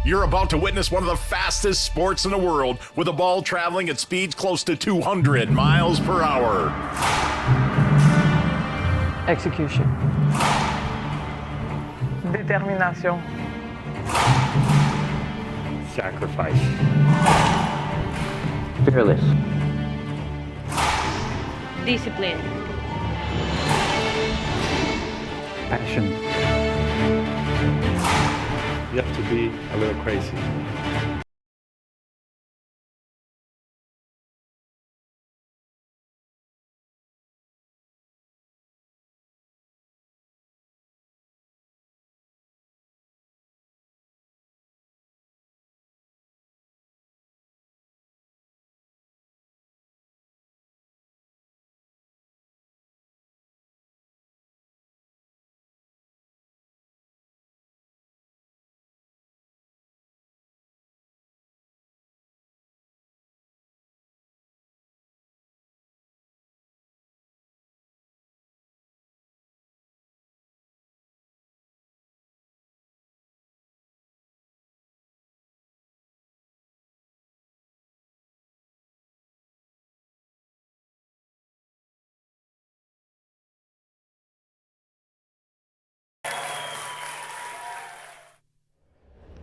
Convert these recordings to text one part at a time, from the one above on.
You're about to witness one of the fastest sports in the world, with a ball traveling at speeds close to 200 miles per hour. Execution. Determination. Sacrifice. Fearless. Discipline. Passion. You have to be a little crazy.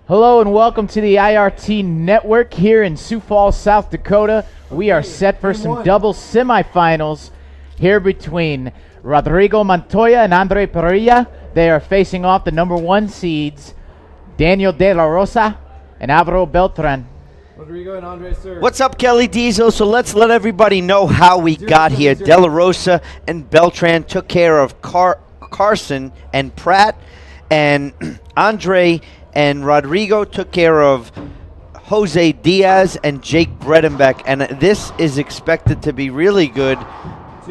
Hello and welcome to the IRT Network here in Sioux Falls, South Dakota. We are set for some double semifinals here between Rodrigo Montoya and Andre Parrilla. They are facing off the number 1 seeds, Daniel De La Rosa and Alvaro Beltran. Rodrigo and Andre, sir. What's up, Kelly Diesel? So let's let everybody know how we got here. De La Rosa and Beltran took care of Carson and Pratt, and Andre and Rodrigo took care of Jose Diaz and Jake Bredenbeck, and this is expected to be really good.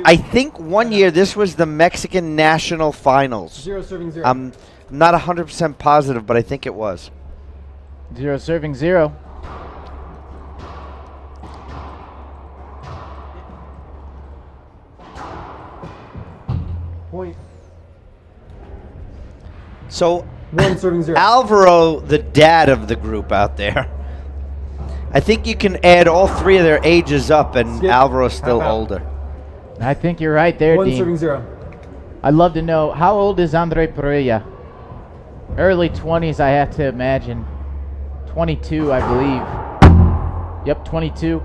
I think one year this was the Mexican National Finals. 0 serving 0. I'm not 100% positive, but I think it was. 0 serving 0. Point. So 1 serving 0. Alvaro, the dad of the group out there. I think you can add all 3 of their ages up, and Skip. Alvaro's still Half out. older. I think you're right there, 1 Dean. serving 0. I'd love to know, how old is Andre Parrilla? Early 20s, I have to imagine. 22, I believe. Yep, 22.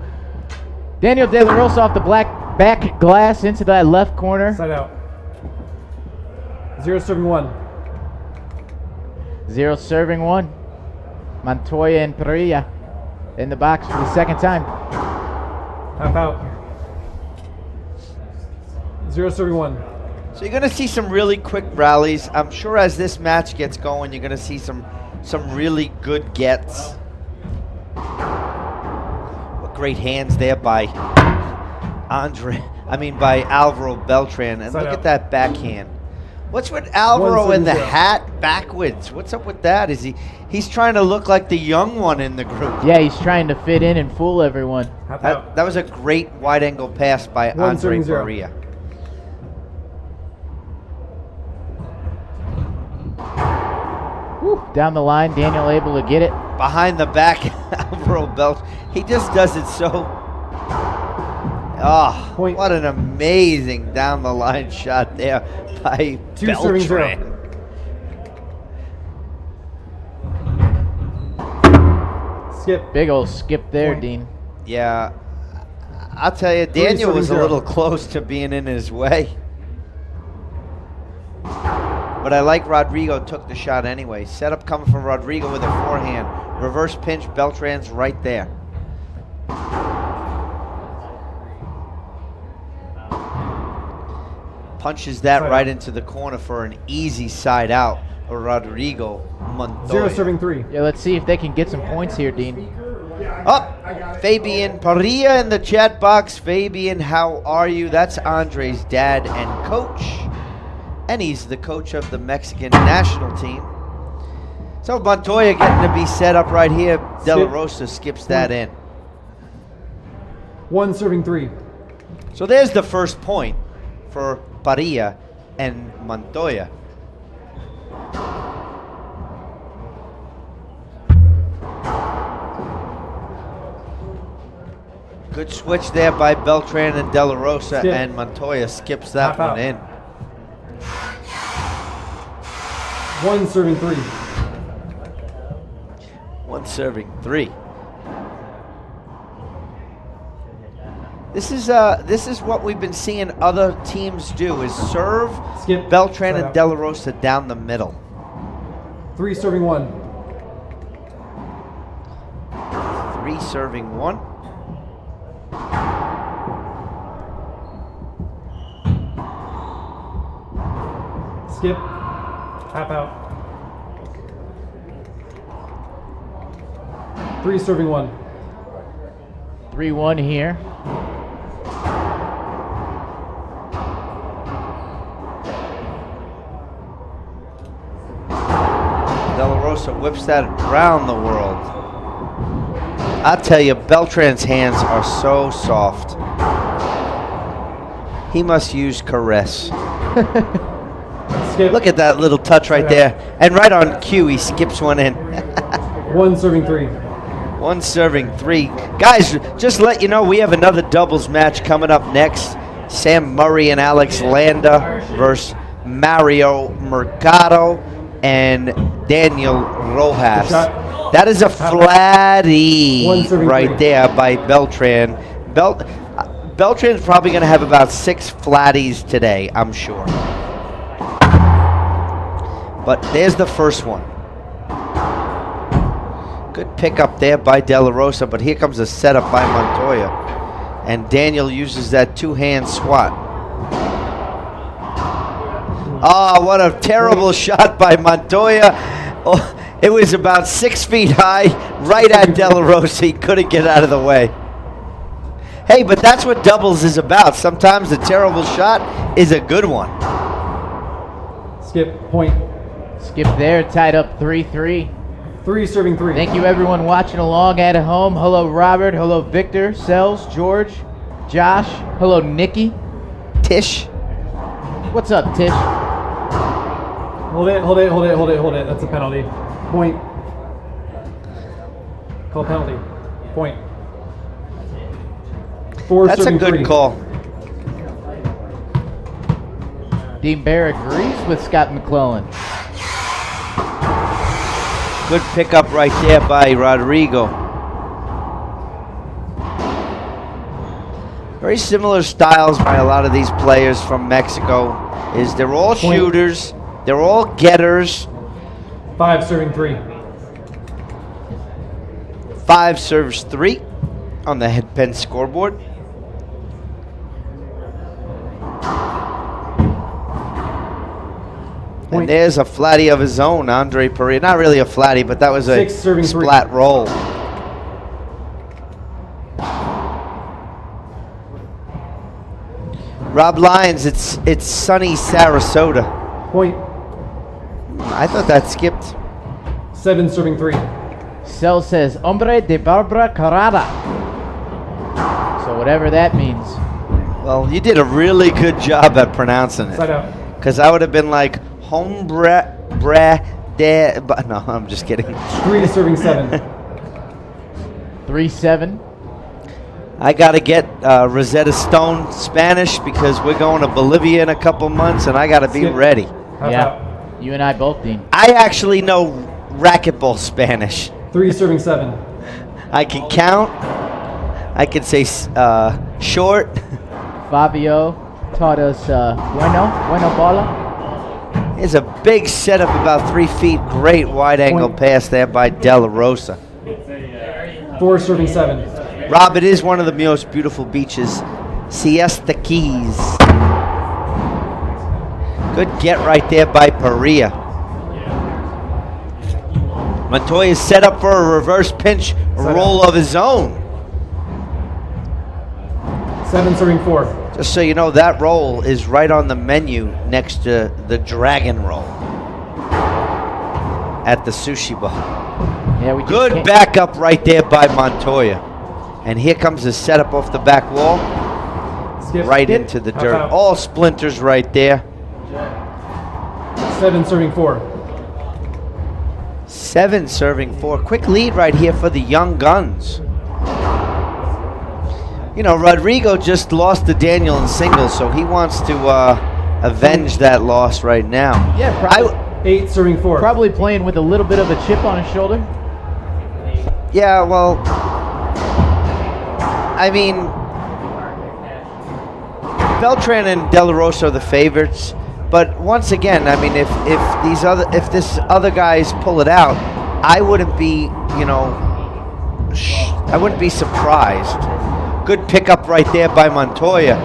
Daniel De La Rosa off the back glass into that left corner. Side out. 0 serving 1. 0 serving 1. Montoya and Parrilla in the box for the second time. Half out. 0 serving 1. So you're going to see some really quick rallies. I'm sure as this match gets going, you're going to see some really good gets. What great hands there by by Alvaro Beltran. And Side look out. at that backhand. What's with Alvaro in the 1-0. hat backwards? What's up with that? He's trying to look like the young one in the group. Yeah, he's trying to fit in and fool everyone. Half out. That was a great wide angle pass by 1 Andre serving 0. Parrilla. Whew, down the line, Daniel able to get it. Behind the back, Alvaro Belt. He just does it so. Oh, Point. what an amazing down the line shot there by 2 serving 0. Beltran. Skip. Big old skip there, Point. Dean. Yeah, I'll tell you, Daniel was a 3-0. little close to being in his way. But I like Rodrigo took the shot anyway. Setup coming from Rodrigo with a forehand. Reverse pinch, Beltran's right there. Punches that Side right out. into the corner for an easy side out for Rodrigo Montoya. 0 serving 3. Yeah, let's see if they can get some points here, Dean. Up, Fabian Parrilla in the chat box. Fabian, how are you? That's Andre's dad and coach. And he's the coach of the Mexican national team. So Montoya getting to be set up right here. De La Skip. Rosa skips that in. 1 serving 3. So there's the first point for Parrilla and Montoya. Good switch there by Beltran and De La Rosa, Skip. and Montoya skips that Half out. one in. 1 serving 3. 1 serving 3. This is what we've been seeing other teams do: is serve Skip. Beltran Side and out. De La Rosa down the middle. 3 serving 1. 3 serving 1. Skip. Half out. 3 serving 1. 3-1 here. De La Rosa whips that around the world. I tell you, Beltran's hands are so soft. He must use caress. Skip. Look at that little touch right there. And right on cue, he skips one in. 1 serving 3. 1 serving 3. Guys, just to let you know, we have another doubles match coming up next. Sam Murray and Alex Landa versus Mario Mercado and Daniel Rojas. Shot. That is a 1 flatty serving right 3. there by Beltran. Beltran's probably going to have about 6 flatties today, I'm sure. But there's the first one. Good pickup there by De La Rosa, but here comes a setup by Montoya. And Daniel uses that 2-hand swat. Oh, what a terrible shot by Montoya. Oh, it was about 6 feet high, right at De La Rosa. He couldn't get out of the way. Hey, but that's what doubles is about. Sometimes a terrible shot is a good one. Skip. Point. Skip there, tied up 3-3. 3 serving 3. Thank you everyone watching along at home. Hello Robert, hello Victor, Sells, George, Josh, hello Nikki. Tish. What's up, Tish? Hold it, hold it, hold it, hold it, hold it. That's a penalty. Point. Call penalty. Point. 4 That's a serving good 3. call. Dean Bear agrees with Scott McClellan. Good pickup right there by Rodrigo. Very similar styles by a lot of these players from Mexico. Is they're all Point. shooters, they're all getters. 5 serving 3. 5 serves 3 on the headpen scoreboard. Point. And there's a flatty of his own, Andre Parrilla. Not really a flatty, but that was a 6 serving 3. splat roll. Rob Lyons, it's sunny Sarasota. Point. I thought that skipped. 7 serving 3. Cell says, Hombre de Barbara Carrada. So whatever that means. Well, you did a really good job at pronouncing Side it. out. Because I would have been like, hombre, bre, de, but no, I'm just kidding. 3 serving 7. 3-7. I got to get Rosetta Stone Spanish because we're going to Bolivia in a couple months and I got to be Skip. ready. Half Yeah, out. you and I both, Dean. I actually know racquetball Spanish. 3 serving 7. I can count. I can say short. Fabio taught us bueno bola. Here's a big setup about 3 feet. Great wide angle Point. pass there by De La Rosa. 4 serving 7. Rob, it is one of the most beautiful beaches. Siesta Keys. Good get right there by Parrilla. Montoya is set up for a reverse pinch roll of his own. 7 serving 4. Just so you know, that roll is right on the menu next to the dragon roll at the sushi bar. Yeah, we just Good can't- backup right there by Montoya. And here comes the setup off the back wall, Skip. right Skip. into the Half dirt. out. All splinters right there. 7 serving 4. 7 serving 4. Quick lead right here for the young guns. you know, Rodrigo just lost to Daniel in singles, so he wants to avenge that loss right now. Yeah, probably, 8 serving 4. probably playing with a little bit of a chip on his shoulder. Yeah, well, I mean, Beltran and De La Rosa are the favorites, but once again, I mean, if this other guys pull it out, I wouldn't be, you know, I wouldn't be surprised. Good pickup right there by Montoya.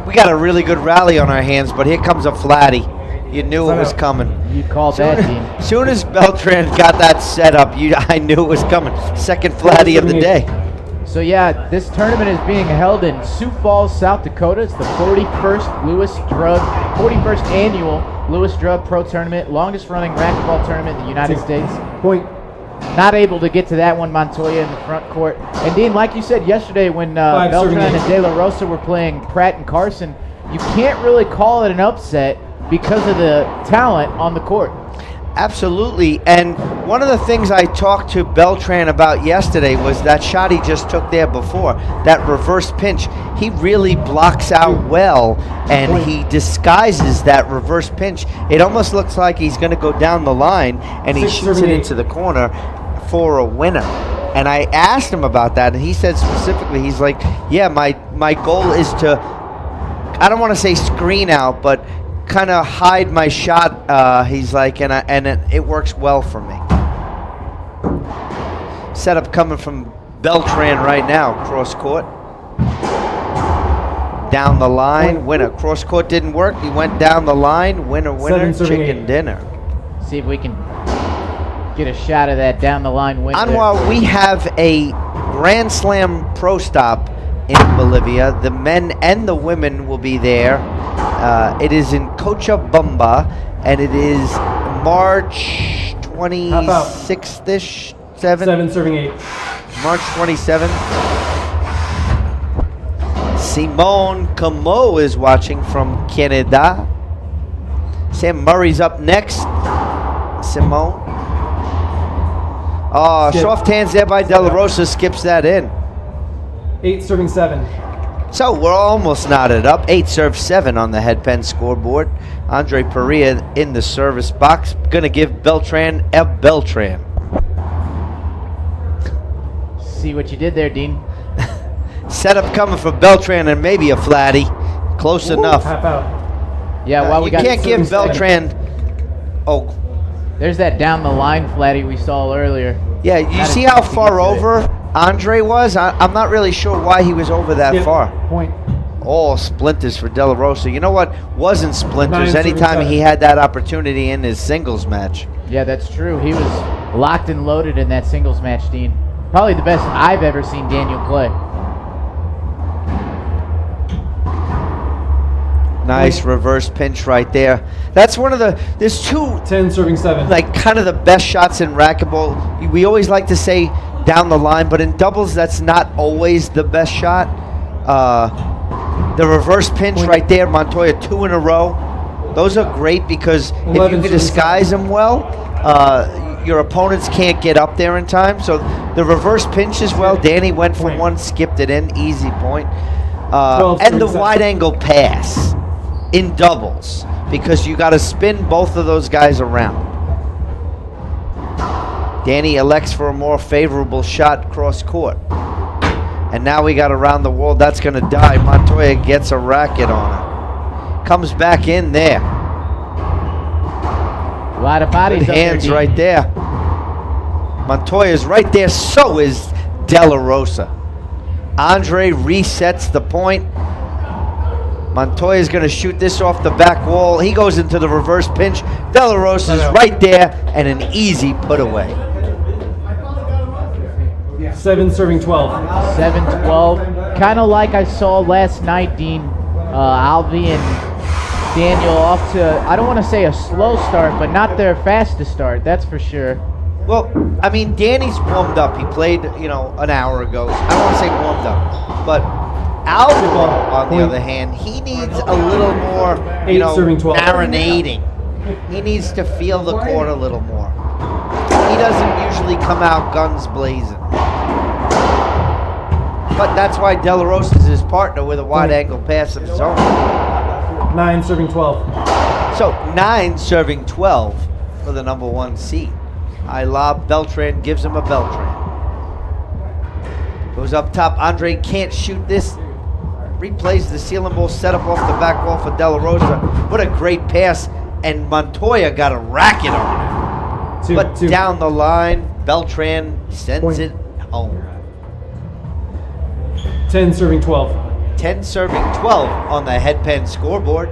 We got a really good rally on our hands, but here comes a flatty. You knew it was coming. You called that, Dean. Soon as Beltran got that set up, I knew it was coming. Second flatty of the day. So yeah, this tournament is being held in Sioux Falls, South Dakota. It's the 41st annual Lewis Drug Pro Tournament, longest running racquetball tournament in the United States. Point. Not able to get to that one, Montoya in the front court. And Dean, like you said yesterday when Five Beltran serving and De La Rosa were playing Pratt and Carson, you can't really call it an upset because of the talent on the court. Absolutely, and one of the things I talked to Beltran about yesterday was that shot he just took there before, that reverse pinch. He really blocks out well, and he disguises that reverse pinch. It almost looks like he's going to go down the line, and he shoots it into the corner for a winner. And I asked him about that, and he said specifically, he's like, yeah, my goal is to, I don't want to say screen out, but kind of hide my shot, he's like, and it works well for me. Setup coming from Beltran right now, cross court. Down the line, winner. Cross court didn't work, he went down the line, winner, chicken dinner. See if we can get a shot of that down the line win. Anwar, we have a Grand Slam Pro Stop in Bolivia. The men and the women will be there. It is in Cochabamba, and it is March 26th-ish, 7 serving 8. March 27th. Simone Como is watching from Canada. Sam Murray's up next. Simone. Oh, soft hands there by De La Rosa, skips that in. 8 serving 7. So we're almost knotted up. 8 serve 7 on the headpen scoreboard. Andre Parrilla in the service box. Gonna give Beltran a Beltran. See what you did there, Dean. Setup coming for Beltran and maybe a flatty. Close enough. Half out. Yeah, while we You got can't give Beltran. Oh, there's that down the line flatty we saw earlier. yeah. You That see is how tough to far get to it. over Andre was? I'm not really sure why he was over that Skip. far. Point. All splinters for De La Rosa. You know what wasn't splinters 9 serving anytime 7. he had that opportunity in his singles match. Yeah, that's true. He was locked and loaded in that singles match, Dean. Probably the best I've ever seen Daniel play. Nice reverse pinch right there. That's one of the, there's two 10 serving 7. like kind of the best shots in racquetball. We always like to say down the line, but in doubles that's not always the best shot. The reverse pinch right there, Montoya 2 in a row. Those are great because if you can disguise them well, your opponents can't get up there in time. So the reverse pinch as well. Danny went for one, skipped it in, easy point. And the wide angle pass in doubles because you got to spin both of those guys around. Danny elects for a more favorable shot cross court. And now we got around the world. That's going to die. Montoya gets a racket on it. Comes back in there. A lot of bodies Good up there, hands Dean. right there. Montoya's right there. So is De La Rosa. Andre resets the point. Montoya's going to shoot this off the back wall. He goes into the reverse pinch. De La Rosa's right there and an easy put away. 7 serving 12. 7-12. Kind of like I saw last night, Dean. Alvi and Daniel off to, I don't want to say a slow start, but not their fastest start, that's for sure. Well, I mean, Danny's warmed up. He played, an hour ago. I don't want to say warmed up, but Alvaro, on the other hand, he needs a little more, 8 serving 12. marinating. He needs to feel the court a little more. He doesn't usually come out guns blazing. But that's why De La Rosa is his partner with a wide angle pass of his own. 9 serving 12. So 9 serving 12 for the number 1 seed. High lob, Beltran gives him a Beltran. Goes up top, Andre can't shoot this. Replays the ceiling ball, set up off the back wall for De La Rosa. What a great pass, and Montoya got a racket on it. But down the line, Beltran sends it home. 10 serving 12. 10 serving 12 on the headpen scoreboard.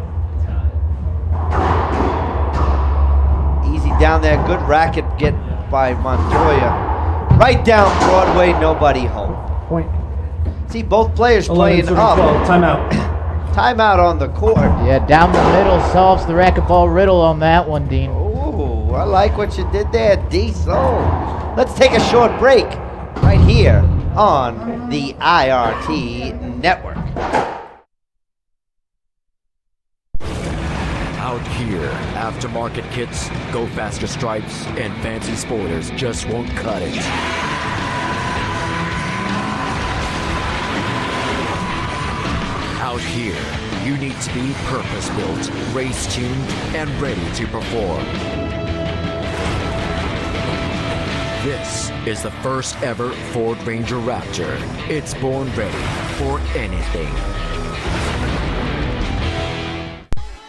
Easy down there, good racket get by Montoya. Right down Broadway, nobody home. Point. See, both players 11 playing serving up. 12. Timeout. Timeout on the court. Yeah, down the middle solves the racquetball riddle on that one, Dean. Ooh, I like what you did there, D. So, let's take a short break right here on the IRT Network. Out here, aftermarket kits, go faster stripes, and fancy spoilers just won't cut it. Out here, you need to be purpose-built, race-tuned, and ready to perform. This is the first ever Ford Ranger Raptor. It's born ready for anything.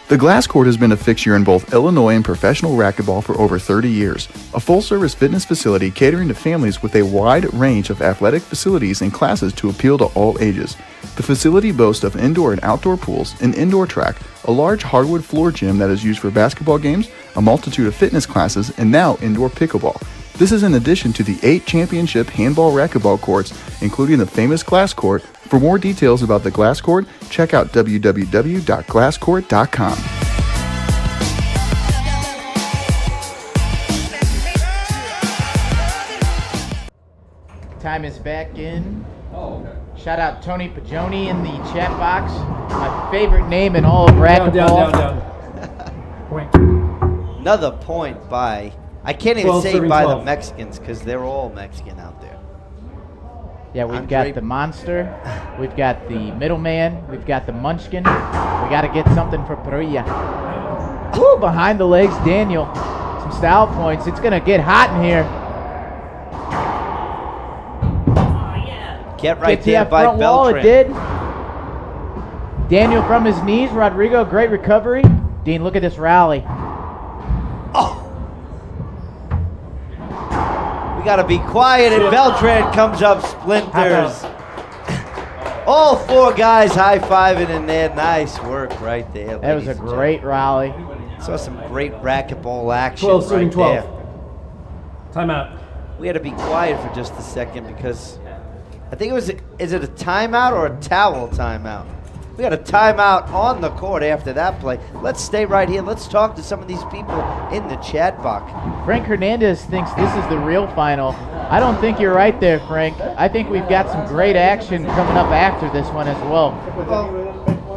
The Glass Court has been a fixture in both Illinois and professional racquetball for over 30 years. A full-service fitness facility catering to families with a wide range of athletic facilities and classes to appeal to all ages. The facility boasts of indoor and outdoor pools, an indoor track, a large hardwood floor gym that is used for basketball games, a multitude of fitness classes, and now indoor pickleball. This is in addition to the 8 championship handball racquetball courts, including the famous Glass Court. For more details about the Glass Court, check out www.glasscourt.com. Time is back in. Shout out Tony Pagioni in the chat box. My favorite name in all of racquetball. Down. Point. Another point by, I can't even 12 say serving by 12. the Mexicans because they're all Mexican out there. Yeah, we've Andre- got the monster, we've got the middleman, we've got the munchkin. We got to get something for Parrilla. Woo, behind the legs, Daniel. Some style points. It's going to get hot in here. Get right Get to there that by front wall, it Beltran. did. Daniel from his knees, Rodrigo, great recovery. Dean, look at this rally. We got to be quiet, and Beltran comes up splinters. All 4 guys high-fiving in there. Nice work right there. That was a great rally. Saw some great racquetball action 12 serving right 12. there. Timeout. We had to be quiet for just a second because I think it was, is it a timeout or a towel timeout? We got a timeout on the court after that play. Let's stay right here. Let's talk to some of these people in the chat box. Frank Hernandez thinks this is the real final. I don't think you're right there, Frank. I think we've got some great action coming up after this one as well. Well,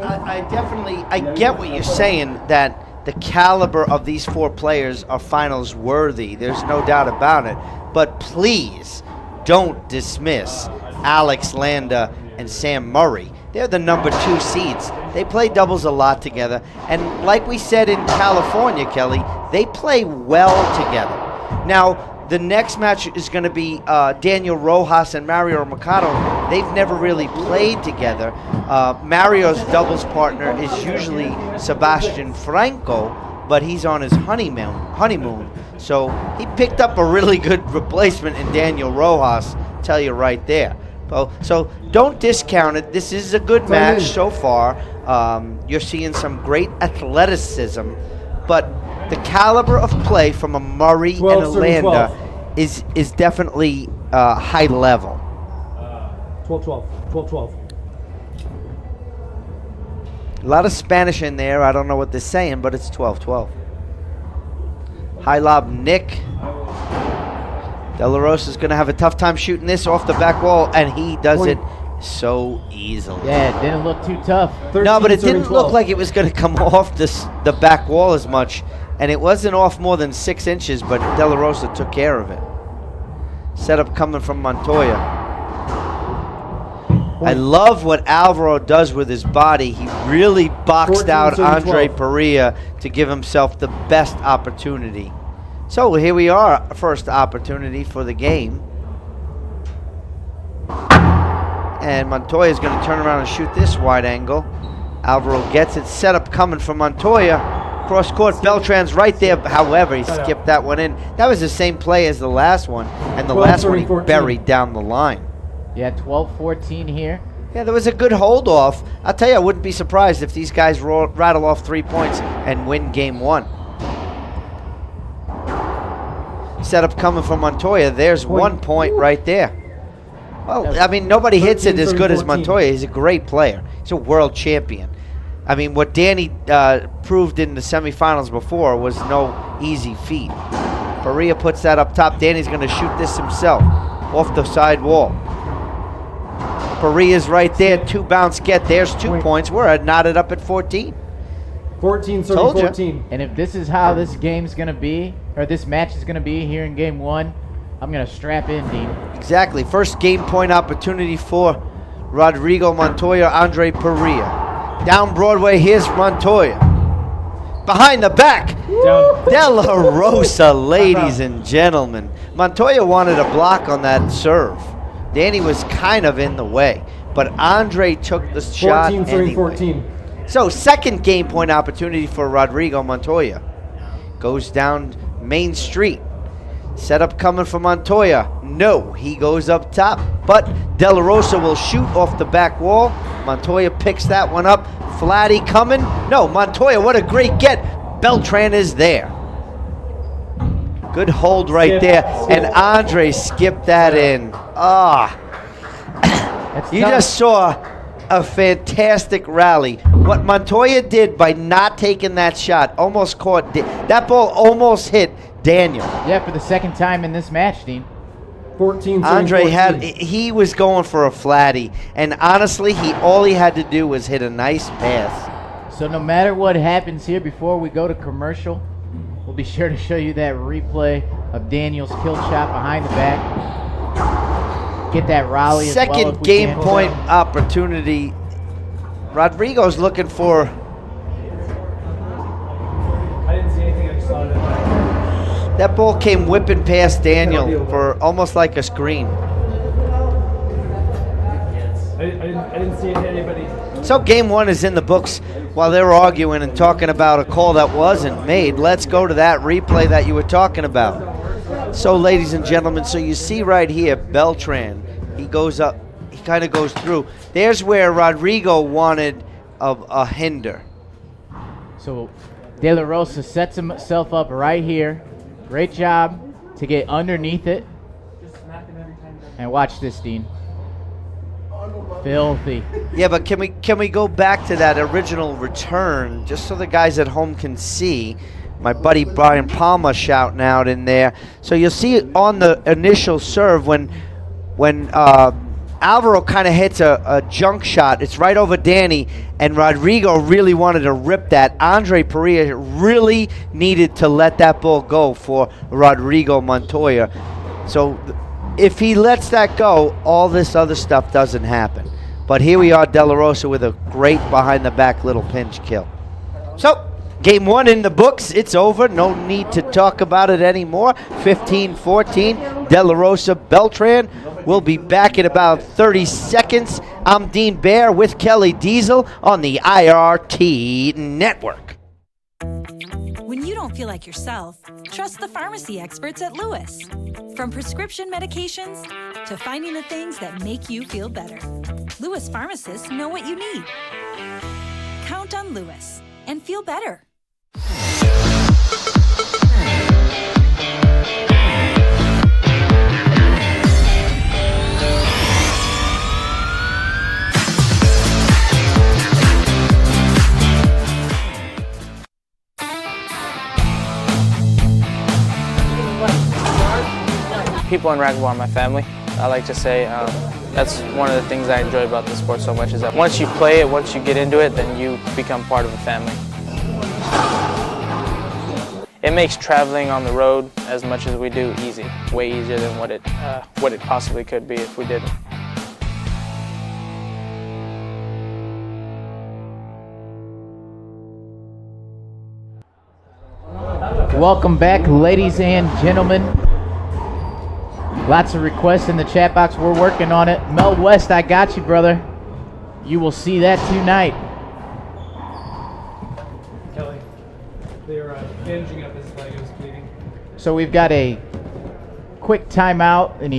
I definitely, I get what you're saying, that the caliber of these 4 players are finals worthy. There's no doubt about it. But please don't dismiss Alex Landa and Sam Murray. They're the number 2 seeds. They play doubles a lot together. And like we said in California, Kelly, they play well together. Now, the next match is going to be Daniel Rojas and Mario Mercado. They've never really played together. Mario's doubles partner is usually Sebastian Franco, but he's on his honeymoon. So he picked up a really good replacement in Daniel Rojas, tell you right there. So don't discount it. This is a good match so far. You're seeing some great athleticism, but the caliber of play from a Murray and a Landa is definitely high level. 12-12. 12-12. A lot of Spanish in there. I don't know what they're saying, but it's 12-12. High lob, Nick. De La Rosa is going to have a tough time shooting this off the back wall, and he does it so easily. Yeah, it didn't look too tough. No, but it didn't look like it was going to come off the back wall as much, and it wasn't off more than 6 inches, but De La Rosa took care of it. Setup coming from Montoya. I love what Alvaro does with his body. He really boxed 14, out 13, Andre 12. Parrilla to give himself the best opportunity. So here we are, first opportunity for the game. And Montoya is going to turn around and shoot this wide angle. Alvaro gets it, set up coming from Montoya. Cross court, Beltran's right there. However, he skipped that one in. That was the same play as the last one. And the 12, last one he 14. buried down the line. Yeah, 12-14 here. Yeah, there was a good hold off. I'll tell you, I wouldn't be surprised if these guys rattle off 3 points and win game 1. Setup coming from Montoya. There's 1 point right there. Well, I mean, nobody hits it as good as 14. Montoya. He's a great player. He's a world champion. I mean, what Danny proved in the semifinals before was no easy feat. Parrilla puts that up top. Danny's going to shoot this himself off the side wall. Parrilla's right there. 2 bounce get. There's 2 points. We're knotted up at 14. 14, serving Told ya. 14. And if this is how this game's going to be, or this match is going to be here in game 1, I'm going to strap in, Dean. Exactly. First game point opportunity for Rodrigo Montoya, Andre Parrilla. Down Broadway, here's Montoya. Behind the back, Down. De La Rosa, ladies and gentlemen. Montoya wanted a block on that serve. Danny was kind of in the way, but Andre took the shot 14, serving anyway. 14. So second game point opportunity for Rodrigo Montoya. Goes down Main Street. Setup coming from Montoya. No, he goes up top, but De La Rosa will shoot off the back wall. Montoya picks that one up. Flatty coming. No, Montoya, what a great get. Beltran is there. Good hold right there. And Andre skipped that in. Ah. That's You tough. just saw a fantastic rally. What Montoya did by not taking that shot, almost caught, that ball almost hit Daniel. Yeah, for the second time in this match, Dean. 14, serving Andre 14. he was going for a flatty, and honestly, all he had to do was hit a nice pass. So no matter what happens here before we go to commercial, we'll be sure to show you that replay of Daniel's kill shot behind the back. Get that rally as well if Second we game can. point opportunity. Rodrigo's looking for. I didn't see anything. I just saw it. That ball came whipping past Daniel for almost like a screen. I didn't see it hit anybody. So game 1 is in the books. While they were arguing and talking about a call that wasn't made, let's go to that replay that you were talking about. So ladies and gentlemen, so you see right here, Beltran, he goes up, he kind of goes through. There's where Rodrigo wanted a hinder. So De La Rosa sets himself up right here. Great job to get underneath it. And watch this, Dean. Filthy. Yeah, but can we go back to that original return just so the guys at home can see? My buddy Brian Palmer shouting out in there. So you'll see on the initial serve when Alvaro kind of hits a junk shot. It's right over Danny, and Rodrigo really wanted to rip that. Andre Parrilla really needed to let that ball go for Rodrigo Montoya. So if he lets that go, all this other stuff doesn't happen. But here we are, De La Rosa with a great behind-the-back little pinch kill. So game 1 in the books. It's over. No need to talk about it anymore. 15-14. De La Rosa, Beltran. We'll be back in about 30 seconds. I'm Dean Baer with Kelly Diesel on the IRT Network. When you don't feel like yourself, trust the pharmacy experts at Lewis. From prescription medications to finding the things that make you feel better. Lewis pharmacists know what you need. Count on Lewis and feel better. People in racquetball are my family. I like to say that's one of the things I enjoy about the sport so much is that once you play it, once you get into it, then you become part of a family. It makes traveling on the road as much as we do easy, way easier than what it possibly could be if we didn't. Welcome back, ladies and gentlemen. Lots of requests in the chat box. We're working on it. Mel West, I got you, brother. You will see that tonight. Kelly, they were bandaging up his leg. It was bleeding. So we've got a quick timeout, an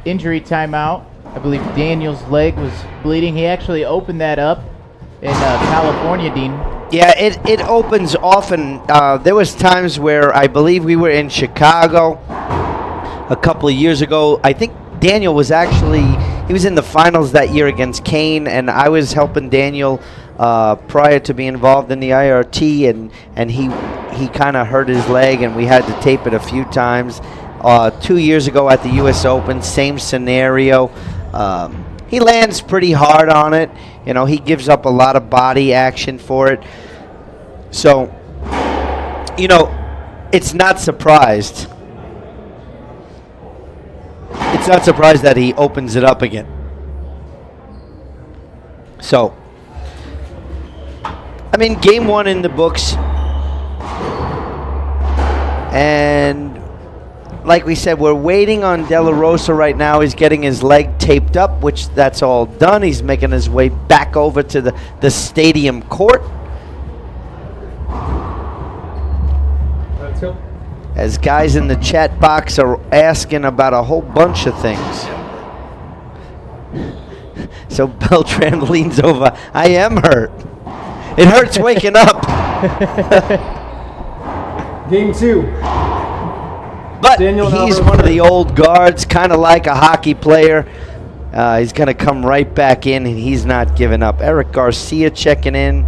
injury timeout. I believe Daniel's leg was bleeding. He actually opened that up in California, Dean. Yeah, it opens often. There was times where I believe we were in Chicago a couple of years ago. I think Daniel was he was in the finals that year against Kane, and I was helping Daniel prior to being involved in the IRT, and he kind of hurt his leg, and we had to tape it a few times. 2 years ago at the U.S. Open, same scenario. He lands pretty hard on it. You know, he gives up a lot of body action for it. So, you know, it's not surprised. It's not surprised that he opens it up again. So, I mean, game one in the books. And like we said, we're waiting on De La Rosa right now. He's getting his leg taped up, which that's all done. He's making his way back over to the stadium court. Let's go. As guys in the chat box are asking about a whole bunch of things. So Beltran leans over. I am hurt. It hurts waking up. Game two. But Daniel he's Alvarez. one of the old guards, kind of like a hockey player. He's going to come right back in, and he's not giving up. Eric Garcia checking in.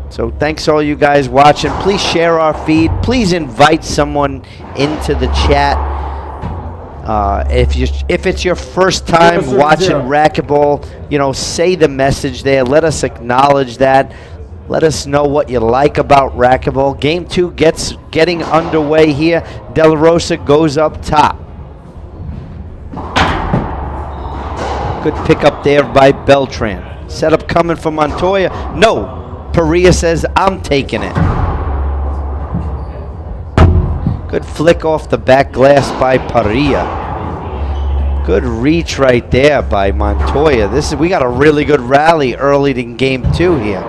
So thanks all you guys watching. Please share our feed. Please invite someone into the chat. If it's your first time watching Racquetball, you know, say the message there. Let us acknowledge that. Let us know what you like about Racquetball. Game two getting underway here. De La Rosa goes up top. Good pick up there by Beltran. Setup coming from Montoya. No, Parrilla says, I'm taking it. Good flick off the back glass by Parrilla. Good reach right there by Montoya. We got a really good rally early in game two here.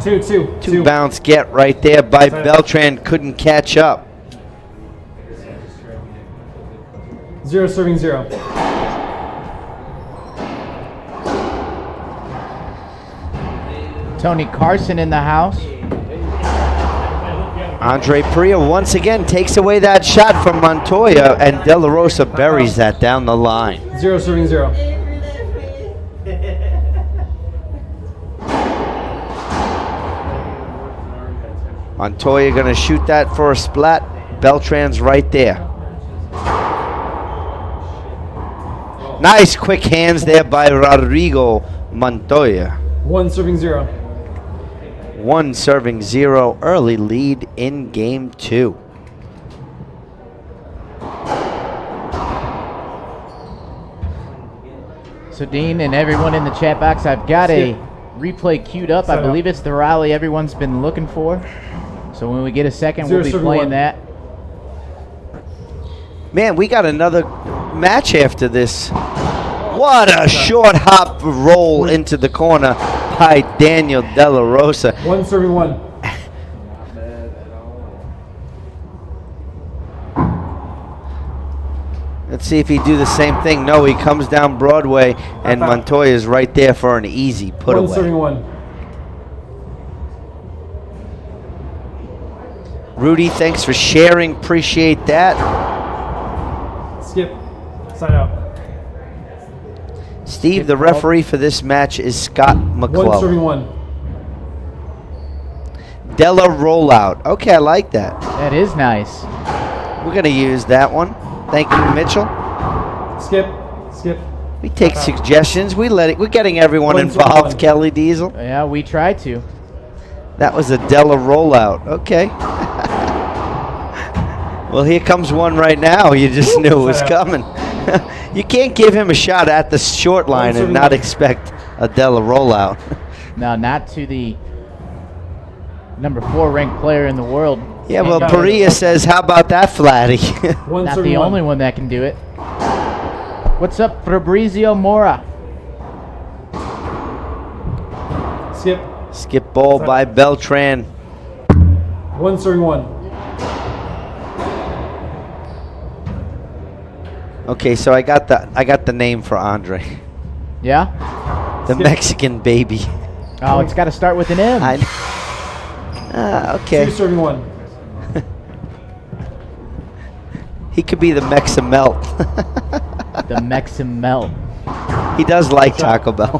Two. Bounce get right there by Beltran. Couldn't catch up. 0 serving 0. Tony Carson in the house. Andre Parrilla once again takes away that shot from Montoya, and De La Rosa buries that down the line. 0 serving 0. Montoya going to shoot that for a splat. Beltran's right there. Nice quick hands there by Rodrigo Montoya. 1 serving 0. 1 serving 0. Early lead in game two. So Dean and everyone in the chat box, I've got a replay queued up. I believe it's the rally everyone's been looking for. So when we get a second, we'll be playing that. Man, we got another match after this. What a short hop roll into the corner by Daniel De La Rosa. 1 serving 1. Let's see if he do the same thing. No, he comes down Broadway, and Montoya is right there for an easy put 1 away. serving 1. Rudy, thanks for sharing. Appreciate that. Skip. Side out. Steve, the referee for this match is Scott 1 McClellan. serving 1. Della rollout. Okay, I like that. That is nice. We're going to use that one. Thank you, Mitchell. Skip. Skip. We take suggestions. We're getting everyone 1 serving involved, 1. Kelly Diesel. Yeah, we try to. That was a Della rollout. Okay. Well, here comes one right now. You just knew it was coming. You can't give him a shot at the short line and not expect a Della rollout. No, not to the number 4 ranked player in the world. Yeah, well, Got it. Parrilla says, how about that, Flatty? One Not serving the one. only one that can do it. What's up, Fabrizio Mora? Skip. Skip ball by Beltran. One serving one. Okay, so I got the name for Andre. Yeah? The Skip. Mexican baby. Oh, it's got to start with an M. Okay. Two serving one. He could be the Mexamelt. The Mexican Melt. He does like Shot. Taco Bell.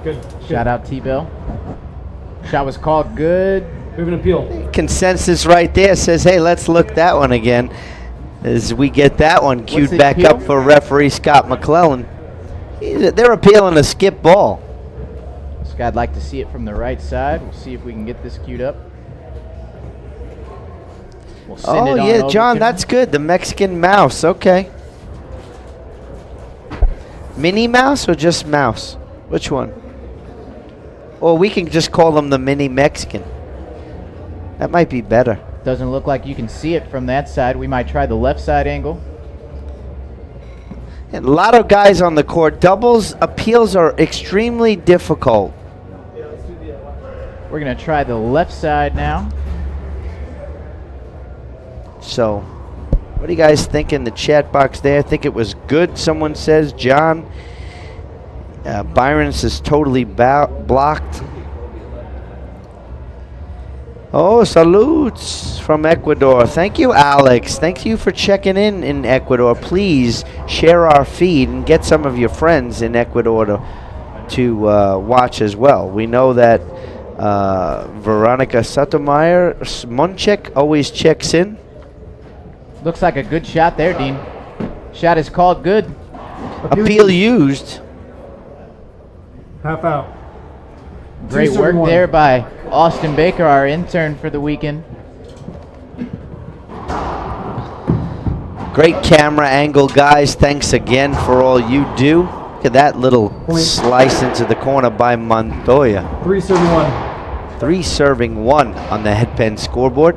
Good. Shout out T-Bill. Shot was called good. We have an appeal. Consensus right there says, hey, let's look that one again. As we get that one queued the back appeal? up for referee Scott McClellan. They're appealing a skip ball. Scott, I'd like to see it from the right side. We'll see if we can get this queued up. We'll send Oh, it on yeah, over John, to that's him. good. The Mexican mouse. Okay. Minnie Mouse or just Mouse? Which one? Or we can just call them the Mini Mexican. That might be better. Doesn't look like you can see it from that side. We might try the left side angle. And a lot of guys on the court. Doubles appeals are extremely difficult. We're going to try the left side now. So, what do you guys think in the chat box there? I think it was good, someone says. John. Byron says totally blocked. Oh, salutes from Ecuador. Thank you, Alex. Thank you for checking in Ecuador. Please share our feed and get some of your friends in Ecuador to watch as well. We know that Veronica Sotomayor, Monchek, always checks in. Looks like a good shot there, Dean. Shot is called good. Appeal used. Half out. Great work there by Austin Baker, our intern for the weekend. Great camera angle, guys. Thanks again for all you do. Look at that little slice into the corner by Montoya. Three serving one. 3 serving 1 on the headpen scoreboard.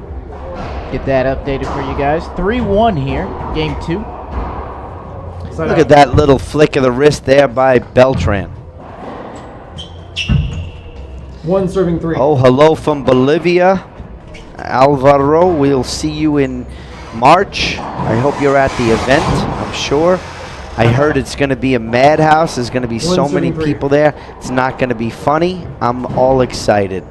Get that updated for you guys. 3-1 here, game 2. Look at that little flick of the wrist there by Beltran. One serving 3. Oh, hello from Bolivia. Alvaro, we'll see you in March. I hope you're at the event, I'm sure. I heard it's going to be a madhouse. There's going to be so many people there. It's not going to be funny. I'm all excited.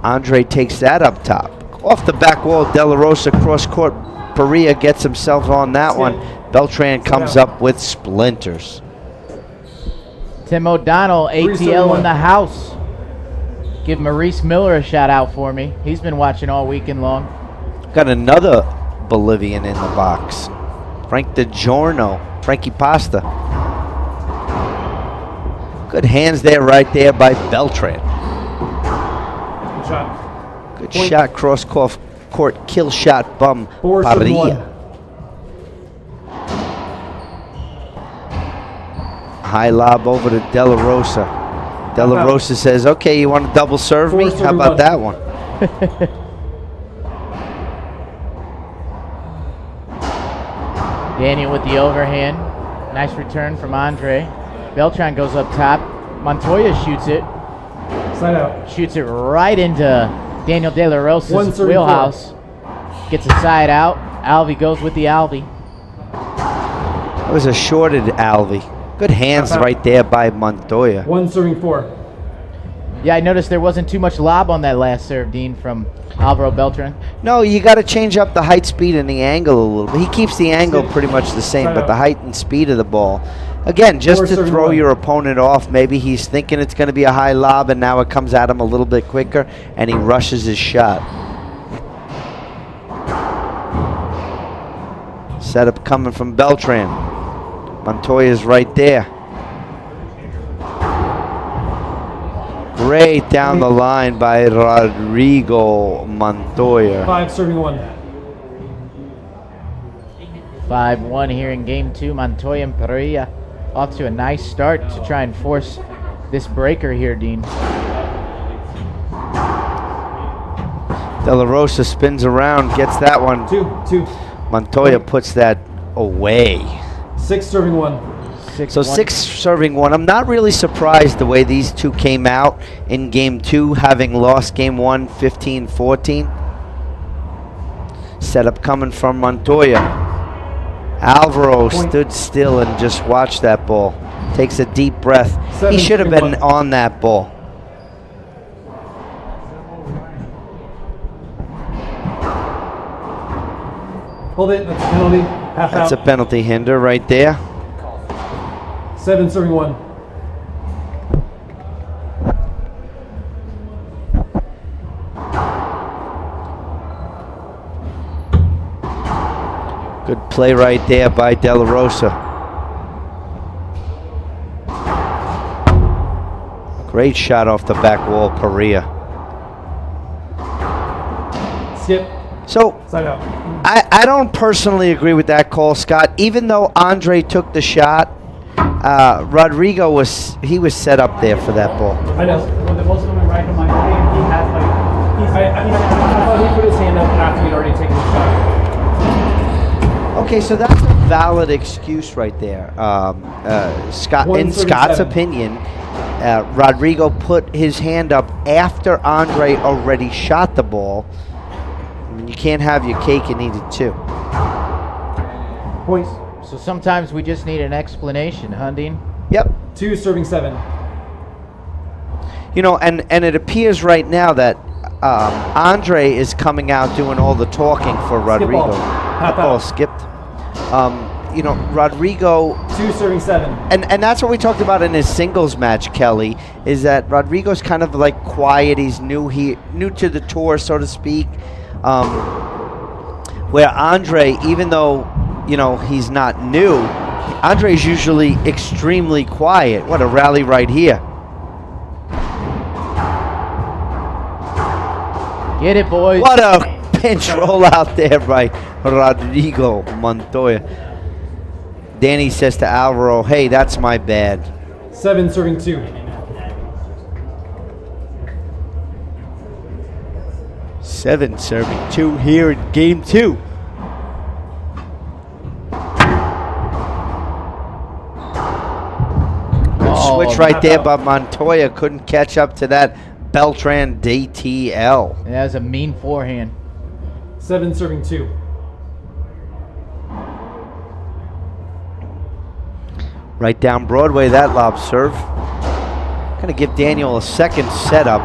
Andre takes that up top. Off the back wall, De La Rosa cross court. Parrilla gets himself on that one. Beltran comes up with splinters. Tim O'Donnell, ATL in the house. Give Maurice Miller a shout out for me. He's been watching all weekend long. Got another Bolivian in the box. Frank DiGiorno, Frankie Pasta. Good hands there, right there by Beltran. Good shot. Good shot, cross court, kill shot, bum, Parrilla. High lob over to De La Rosa. De La Rosa says, okay, you want to double serve me? How about that one? Daniel with the overhand. Nice return from Andre. Beltran goes up top. Montoya shoots it. Side out. Shoots it right into Daniel De La Rosa's wheelhouse. Gets a side out. Alvey goes with the Alvey. That was a shorted Alvey. Good hands right there by Montoya. One serving 4. Yeah, I noticed there wasn't too much lob on that last serve, Dean, from Alvaro Beltran. No, you got to change up the height, speed, and the angle a little bit. He keeps the angle pretty much the same, but the height and speed of the ball. Again, just to throw your opponent off. Maybe he's thinking it's going to be a high lob, and now it comes at him a little bit quicker, and he rushes his shot. Setup coming from Beltran. Montoya's right there. Great down the line by Rodrigo Montoya. 5 serving 1. 5-1 here in game 2. Montoya and Parrilla off to a nice start to try and force this breaker here, Dean. De La Rosa spins around, gets that one. 2. Montoya puts that away. 6 serving 1. So 6 serving 1. I'm not really surprised the way these two came out in game 2, having lost game 1 15-14. Setup coming from Montoya. Alvaro stood still and just watched that ball. Takes a deep breath. He should have been on that ball. Hold it. That's a penalty. Half That's out. a penalty hinder right there. 7 serving 1. Good play right there by De La Rosa. Great shot off the back wall, Parrilla. Skip. So, Side out. I don't personally agree with that call, Scott. Even though Andre took the shot, Rodrigo was set up there for that ball. I know. Well, the ball's coming right to my body, and he has like. I thought he put his hand up after he'd already taken the shot. Okay, so that's a valid excuse right there. Scott, in Scott's 137. opinion, Rodrigo put his hand up after Andre already shot the ball. I mean, you can't have your cake and eat it too. Points. So sometimes we just need an explanation, Hundine. Yep. 2 serving 7. You know, and it appears right now that Andre is coming out doing all the talking for Rodrigo. Ball. That ball skipped. You know, Rodrigo. 2 serving 7. And that's what we talked about in his singles match, Kelly, is that Rodrigo's kind of like quiet. He's new to the tour, so to speak. Where Andre, even though, you know, he's not new, Andre's usually extremely quiet. What a rally right here. Get it, boys. What a pinch roll out there by Rodrigo Montoya. Danny says to Alvaro, hey, that's my bad. 7 serving 2. Seven serving 2 here in game 2. Good switch right there, but Montoya couldn't catch up to that Beltran DTL. And that was a mean forehand. 7 serving 2. Right down Broadway, that lob serve. Gonna give Daniel a second setup,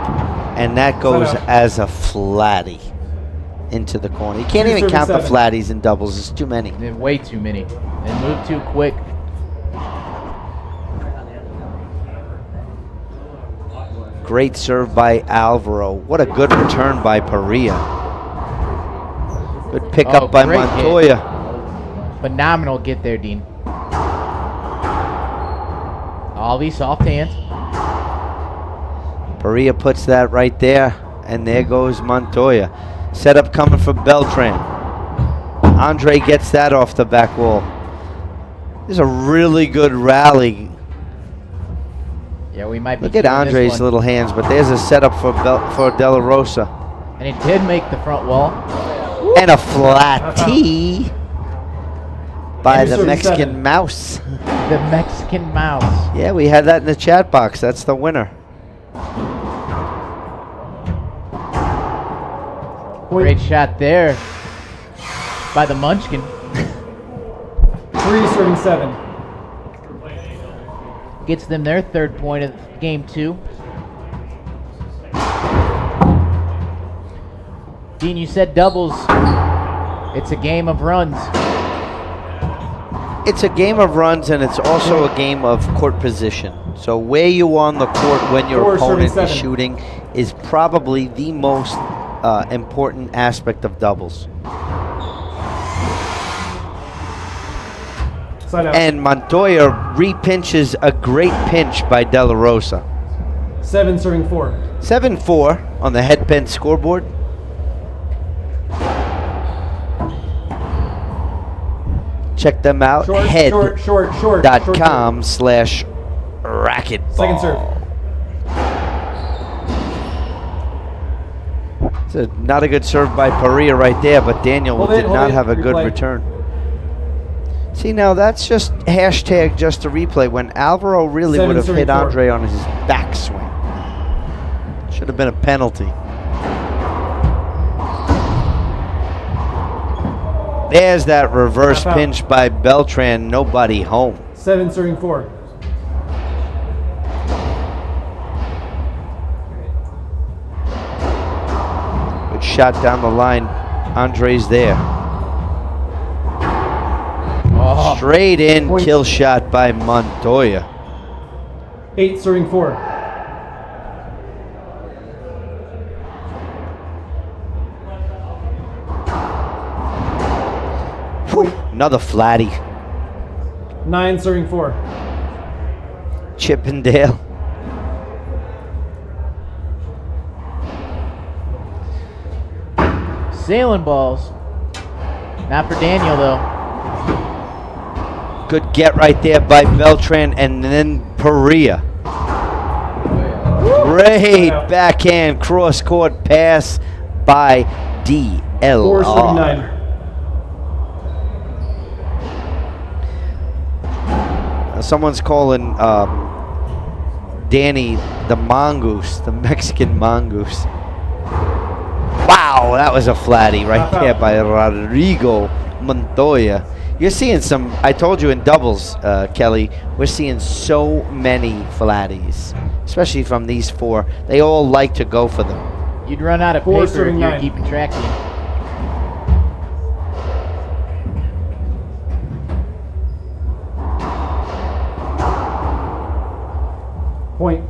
and that goes as a flatty into the corner. You can't even count the flatties in doubles. It's too many. Way too many. They move too quick. Great serve by Alvaro. What a good return by Parrilla. Good pickup by Montoya. Hit. Phenomenal get there, Dean. All these soft hands. Parrilla puts that right there, and there goes Montoya. Setup coming for Beltran. Andre gets that off the back wall. This is a really good rally. Yeah, we might be. Look at Andre's little hands, but there's a setup for De La Rosa. And it did make the front wall. And a flat tee by the Mexican Mouse. The Mexican Mouse. Yeah, we had that in the chat box. That's the winner. Great shot there by the Munchkin. 3 serving 7. Gets them their third point of game 2. Dean, you said doubles. It's a game of runs. It's a game of runs, and it's also a game of court position. So where you are on the court when your opponent is shooting is probably the most important aspect of doubles. And Montoya repinches a great pinch by De La Rosa. 7 serving 4. 7-4 on the headband scoreboard. Check them out. Head.com/racquetball. Second serve. It's not a good serve by Parrilla right there, but Daniel Hold did it, not have a good replay. return. See, now that's just hashtag just a replay when Alvaro really would have hit 7-4. Andre on his backswing. Should have been a penalty. There's that reverse Half out. pinch by Beltran. Nobody home. 7 serving 4. Good shot down the line. Andre's there. Oh, Straight in Point. kill shot by Montoya. 8 serving 4. Whew, another flatty. 9 serving 4. Chippendale. sailing balls. Not for Daniel, though. Good get right there by Beltran and then Parrilla. Great backhand cross-court pass by 4 serving DLR. 9. Someone's calling Danny the mongoose, the Mexican mongoose. Wow, that was a flatty right there by Rodrigo Montoya. You're seeing some, I told you in doubles, Kelly, we're seeing so many flatties, especially from these four. They all like to go for them. You'd run out of 4 paper if serving you're 9. keeping track of it. Point.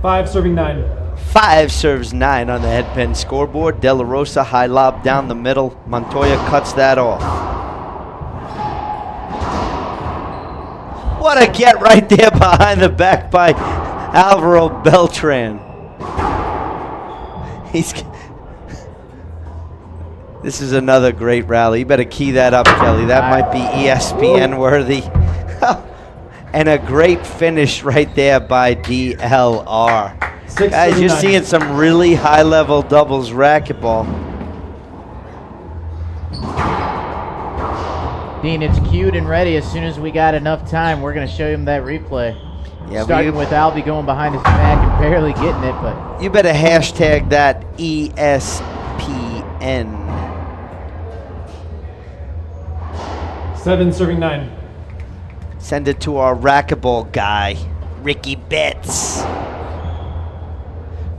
Five serving 9. 5 serves 9 on the headpin scoreboard. De La Rosa high lob down the middle. Montoya cuts that off. What a get right there behind the back by Alvaro Beltran. This is another great rally. You better key that up, Kelly. That might be ESPN worthy. And a great finish right there by DLR. 6 Guys, serving you're 9. seeing some really high-level doubles racquetball. Dean, it's queued and ready. As soon as we got enough time, we're going to show him that replay. Yeah, Starting with Albie going behind his back and barely getting it, but you better hashtag that ESPN. 7 serving 9. Send it to our racquetball guy, Ricky Betts.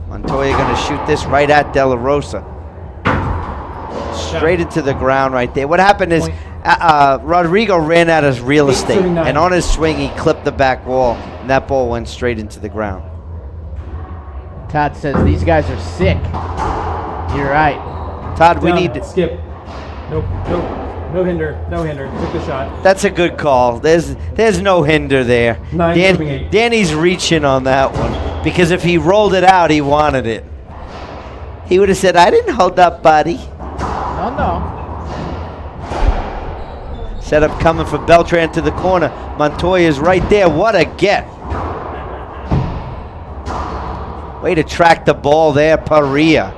Montoya gonna shoot this right at De La Rosa. Straight into the ground right there. What happened is Rodrigo ran out of real estate, 8-9. and on his swing he clipped the back wall, and that ball went straight into the ground. Todd says these guys are sick. You're right. Todd, we Down. need to, Skip. Nope. Nope. No hinder. No hinder. Took the shot. that's a good call. There's no hinder there. 9 serving 8. Danny's reaching on that one because if he rolled it out, he wanted it. He would have said, "I didn't hold up, buddy." No. Setup coming for Beltran to the corner. Montoya's right there. What a get. Way to track the ball there, Parrilla.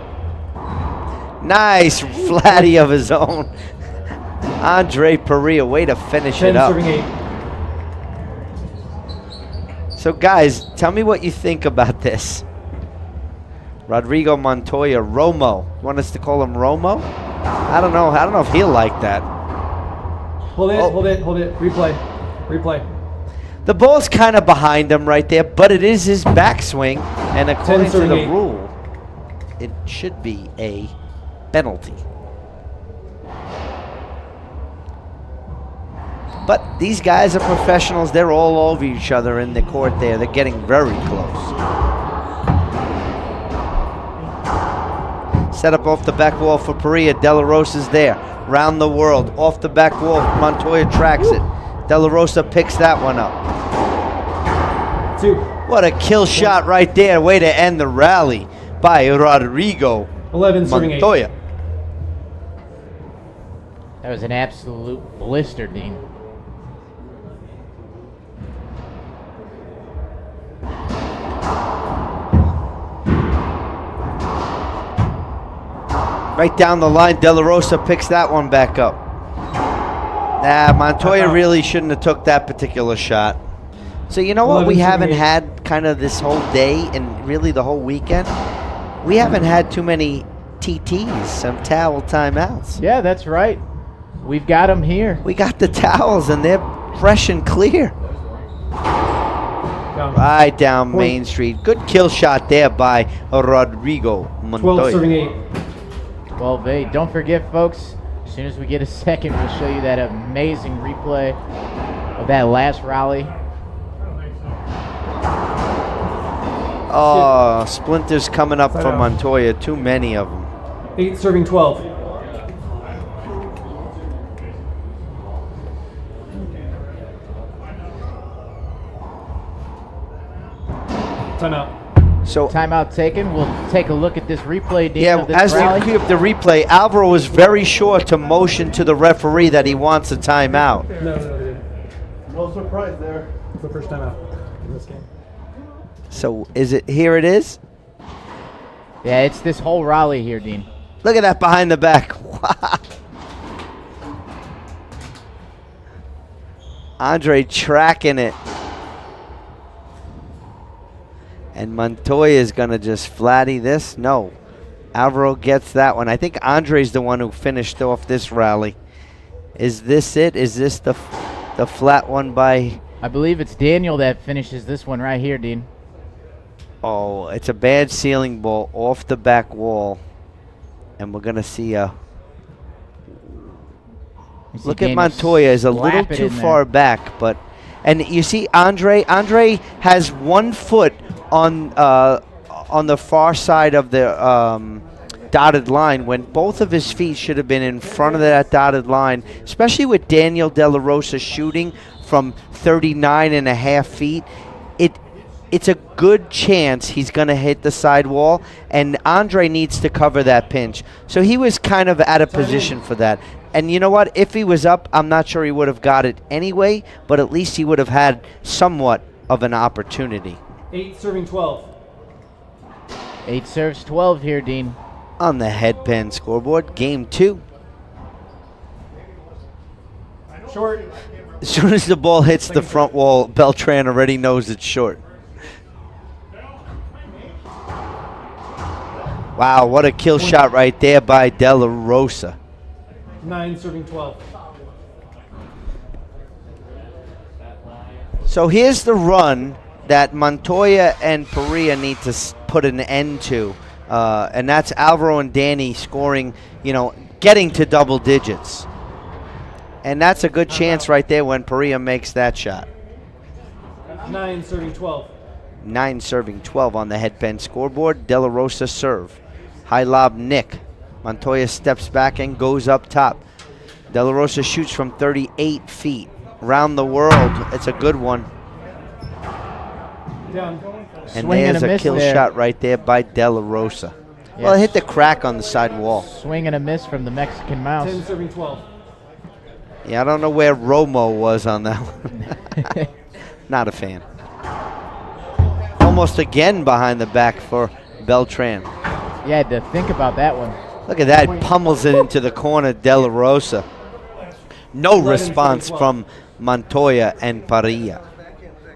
Nice flatty of his own. Andre Parrilla, way to finish 10 it up. serving 8. So guys, tell me what you think about this. Rodrigo Montoya, Romo. Want us to call him Romo? I don't know. I don't know if he'll like that. Hold it. Oh. Hold it. Hold it. Replay. Replay. The ball's kind of behind him right there, but it is his backswing, and according to serving the 8. rule, it should be a penalty. But these guys are professionals. They're all over each other in the court there. They're getting very close. Set up off the back wall for Parrilla. De La Rosa's there. Round the world. Off the back wall. Montoya tracks it. De La Rosa picks that one up. 2. What a kill shot right there. Way to end the rally by Rodrigo 11 serving 8. Montoya. That was an absolute blister, Dean. Right down the line, De La Rosa picks that one back up. Montoya really shouldn't have took that particular shot. So you know what we haven't had kind of this whole day and really the whole weekend? We haven't had too many TTs, some towel timeouts. Yeah, that's right. We've got them here. We got the towels and they're fresh and clear. Right down Main Street. Good kill shot there by Rodrigo Montoya. 12-8. Don't forget, folks, as soon as we get a second, we'll show you that amazing replay of that last rally. Oh, splinters coming up for Montoya. Too many of them. 8 serving 12. Timeout. So timeout taken. We'll take a look at this replay. Dean, yeah, of this as rally. they keep the replay, Alvaro was very sure to motion to the referee that he wants a timeout. No surprise there. It's the first timeout in this game. So is it? Here it is. Yeah, it's this whole rally here, Dean. Look at that behind the back. Andre tracking it. And Montoya is going to just flatty this. No. Alvaro gets that one. I think Andre's the one who finished off this rally. Is this it? Is this the flat one by... I believe it's Daniel that finishes this one right here, Dean. Oh, it's a bad ceiling ball off the back wall. And we're going to see a... Look at Montoya is a little too far back, but... And you see Andre has 1 foot on the far side of the dotted line when both of his feet should have been in front of that dotted line, especially with Daniel De La Rosa shooting from 39.5 feet. It's a good chance he's going to hit the side wall, and Andre needs to cover that pinch. So he was kind of out of position for that. And you know what? If he was up, I'm not sure he would have got it anyway, but at least he would have had somewhat of an opportunity. 8 serving 12. 8 serves 12 here, Dean. On the headband scoreboard, game 2. Short. As soon as the ball hits the front wall, Beltran already knows it's short. Wow, what a kill shot right there by De La Rosa. 9 serving 12. So here's the run that Montoya and Parrilla need to put an end to. And that's Alvaro and Danny scoring, getting to double digits. And that's a good chance right there when Parrilla makes that shot. 9 serving 12. 9 serving 12 on the headband scoreboard. De La Rosa serve. High lob Nick. Montoya steps back and goes up top. De La Rosa shoots from 38 feet. Round the world. It's a good one. Down. And there's a kill shot right there by De La Rosa. Yes. Well, it hit the crack on the side wall. Swing and a miss from the Mexican Mouse. 10 serving 12. Yeah, I don't know where Romo was on that one. Not a fan. Almost again behind the back for Beltran. Yeah, to think about that one. Look at that. Pummels it into the corner, De La Rosa. No response from Montoya and Parrilla.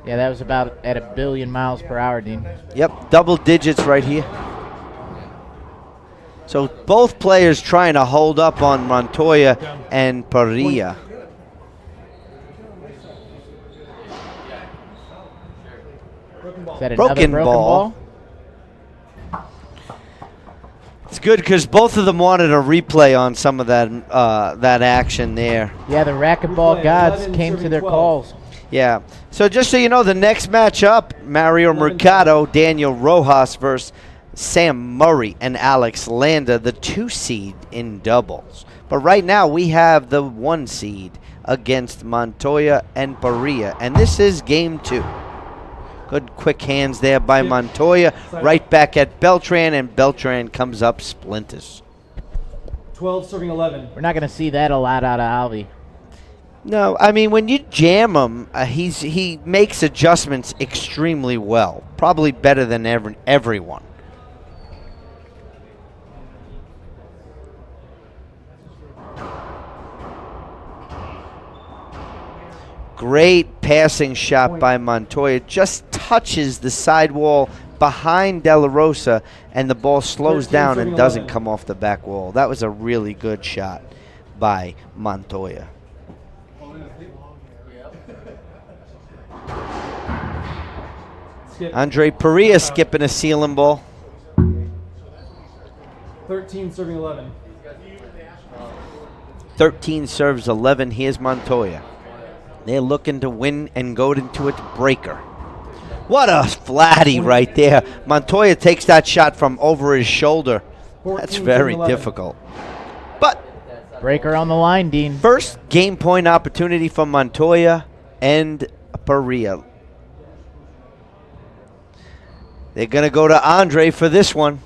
Yeah, that was about at 1 billion miles per hour, Dean. Yep, double digits right here. So both players trying to hold up on Montoya and Parrilla. Is that another broken ball? It's good because both of them wanted a replay on some of that that action there. Yeah, the racquetball gods came to their calls. Yeah. So just so you know, the next matchup, Mario Mercado, Daniel Rojas versus Sam Murray and Alex Landa, the 2 seed in doubles. But right now we have the 1 seed against Montoya and Parrilla, and this is game 2. Good quick hands there by Montoya. Right back at Beltran, and Beltran comes up splinters. 12 serving 11. We're not going to see that a lot out of Alvi. No, I mean, when you jam him, he makes adjustments extremely well. Probably better than everyone. Great passing shot by Montoya. Just touches the sidewall behind De La Rosa, and the ball slows down and doesn't come off the back wall. That was a really good shot by Montoya. Andre Parrilla skipping a ceiling ball. 13 serving 11. 13 serves 11. Here's Montoya. They're looking to win and go into its breaker. What a flatty right there. Montoya takes that shot from over his shoulder. That's very difficult. But breaker on the line, Dean. First game point opportunity for Montoya and Parrilla. They're going to go to Andre for this one.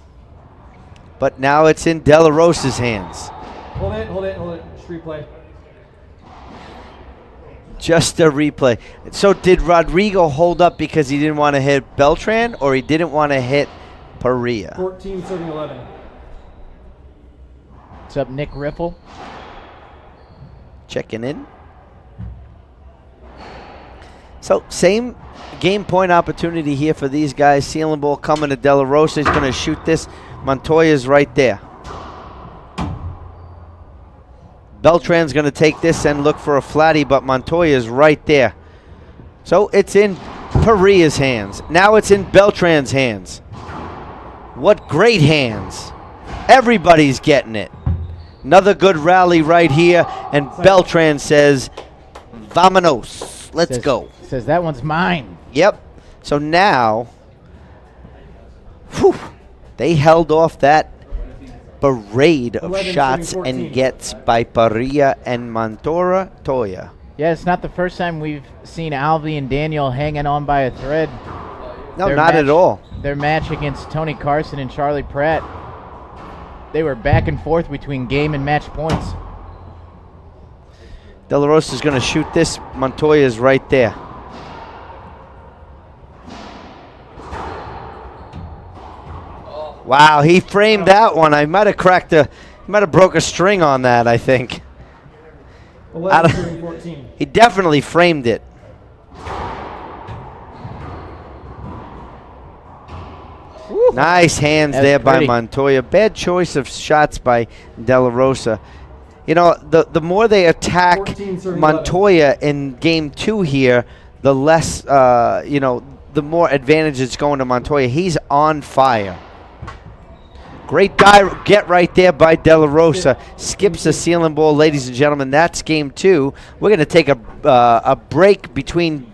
But now it's in De La Rosa's hands. Hold it. Just replay. Just a replay. So did Rodrigo hold up because he didn't want to hit Beltran, or he didn't want to hit Parrilla? 14 serving 11. What's up, Nick Riffle? Checking in. So same game point opportunity here for these guys. Ceiling ball coming to De La Rosa. He's going to shoot this. Montoya's right there. Beltran's going to take this and look for a flatty, but Montoya's right there. So it's in Parrilla's hands. Now it's in Beltran's hands. What great hands. Everybody's getting it. Another good rally right here, and Beltran says, "Vamonos, let's go." Says that one's mine. Yep. So now, they held off that parade of 11, shots 14. and gets by Parrilla and Montoya. Yeah, it's not the first time we've seen Alvy and Daniel hanging on by a thread. No, not at all. Their match against Tony Carson and Charlie Pratt, they were back and forth between game and match points. De La Rosa's going to shoot this. Montoya's right there. Wow, he framed that one. I might have broke a string on that, I think. 11 14. He definitely framed it. Nice hands there by Montoya. Bad choice of shots by De La Rosa. You know, the more they attack Montoya in game 2 here, the less, the more advantage it's going to Montoya. He's on fire. Great get right there by De La Rosa. Skips the ceiling ball, ladies and gentlemen. That's game 2. We're going to take a break between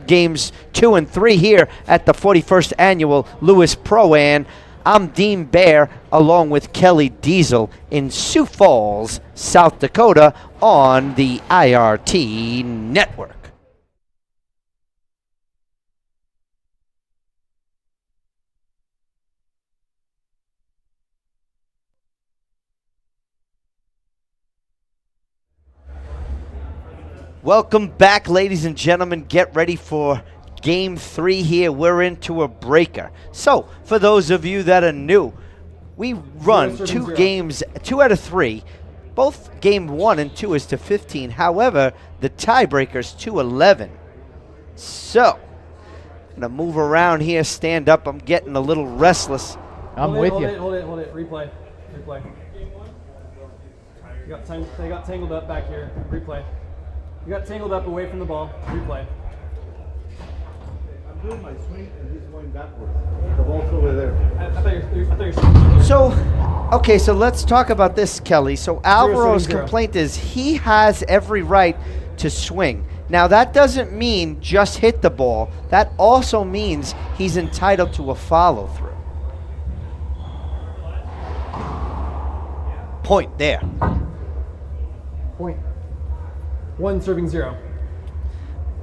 games 2 and 3 here at the 41st Annual Lewis Pro-Am. I'm Dean Baer, along with Kelly Diesel in Sioux Falls, South Dakota, on the IRT Network. Welcome back, ladies and gentlemen. Get ready for game 3 here. We're into a breaker. So, for those of you that are new, we run 2 games, 2 out of 3. Both game 1 and 2 is to 15. However, the tiebreaker's to 11. So, I'm going to move around here, stand up. I'm getting a little restless. I'm with you. Hold it. Replay. They got tangled up back here. Replay. You got tangled up away from the ball. Replay. I'm doing my swing and he's going backwards. The ball's over there. I thought you're So let's talk about this, Kelly. So Alvaro's complaint is he has every right to swing. Now, that doesn't mean just hit the ball. That also means he's entitled to a follow-through. Point there. Point. 1 serving 0.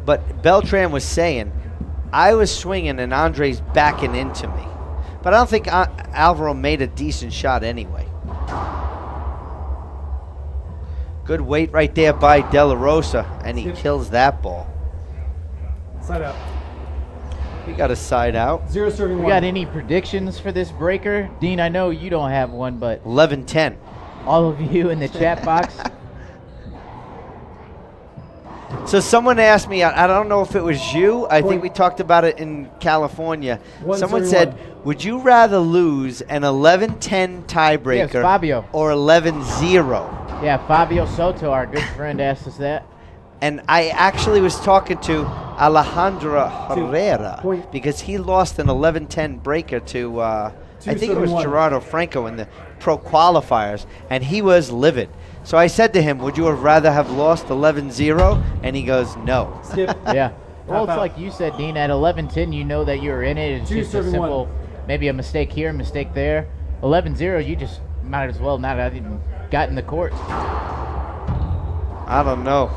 But Beltran was saying, I was swinging and Andre's backing into me. But I don't think Alvaro made a decent shot anyway. Good weight right there by De La Rosa, and he kills that ball. Side out. We got a side out. 0 serving We 1. got any predictions for this breaker? Dean, I know you don't have one, but 11-10. all of you in the chat box. So someone asked me, I don't know if it was you, I think we talked about it in California. Someone said, would you rather lose an 11-10 tiebreaker Yes, Fabio. or 11-0? Yeah, Fabio Soto, our good friend, asked us that. And I actually was talking to Alejandro Herrera Point. because he lost an 11-10 breaker to, I think it was 2-7-1. Gerardo Franco in the pro qualifiers, and he was livid. So I said to him, would you have rather have lost 11-0? And he goes, no. Skip. Yeah. Well, it's out. like you said, Dean, at 11-10, you know that you're in it. It's Two just a serving simple, one. maybe a mistake here, a mistake there. 11-0, you just might as well not have even got in the court. I don't know.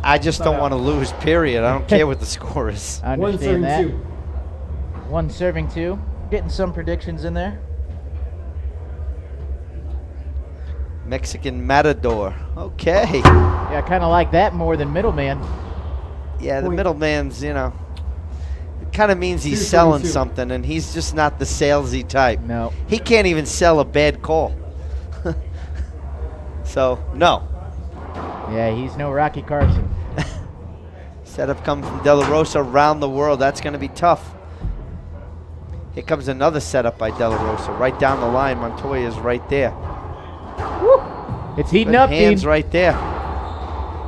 I just don't want to lose, period. I don't care what the score is. I 1 understand serving that. 2. 1 serving 2. Getting some predictions in there. Mexican Matador. Okay. Yeah, I kind of like that more than middleman. Yeah, the Point. middleman's, you know, it kind of means he's 2-32. selling something, and he's just not the salesy type. No. He can't even sell a bad call. So, no. Yeah, he's no Rocky Carson. Setup coming from De La Rosa around the world. That's going to be tough. Here comes another setup by De La Rosa. Right down the line. Montoya is right there. Woo. It's heating Good up, hands Dean. right there.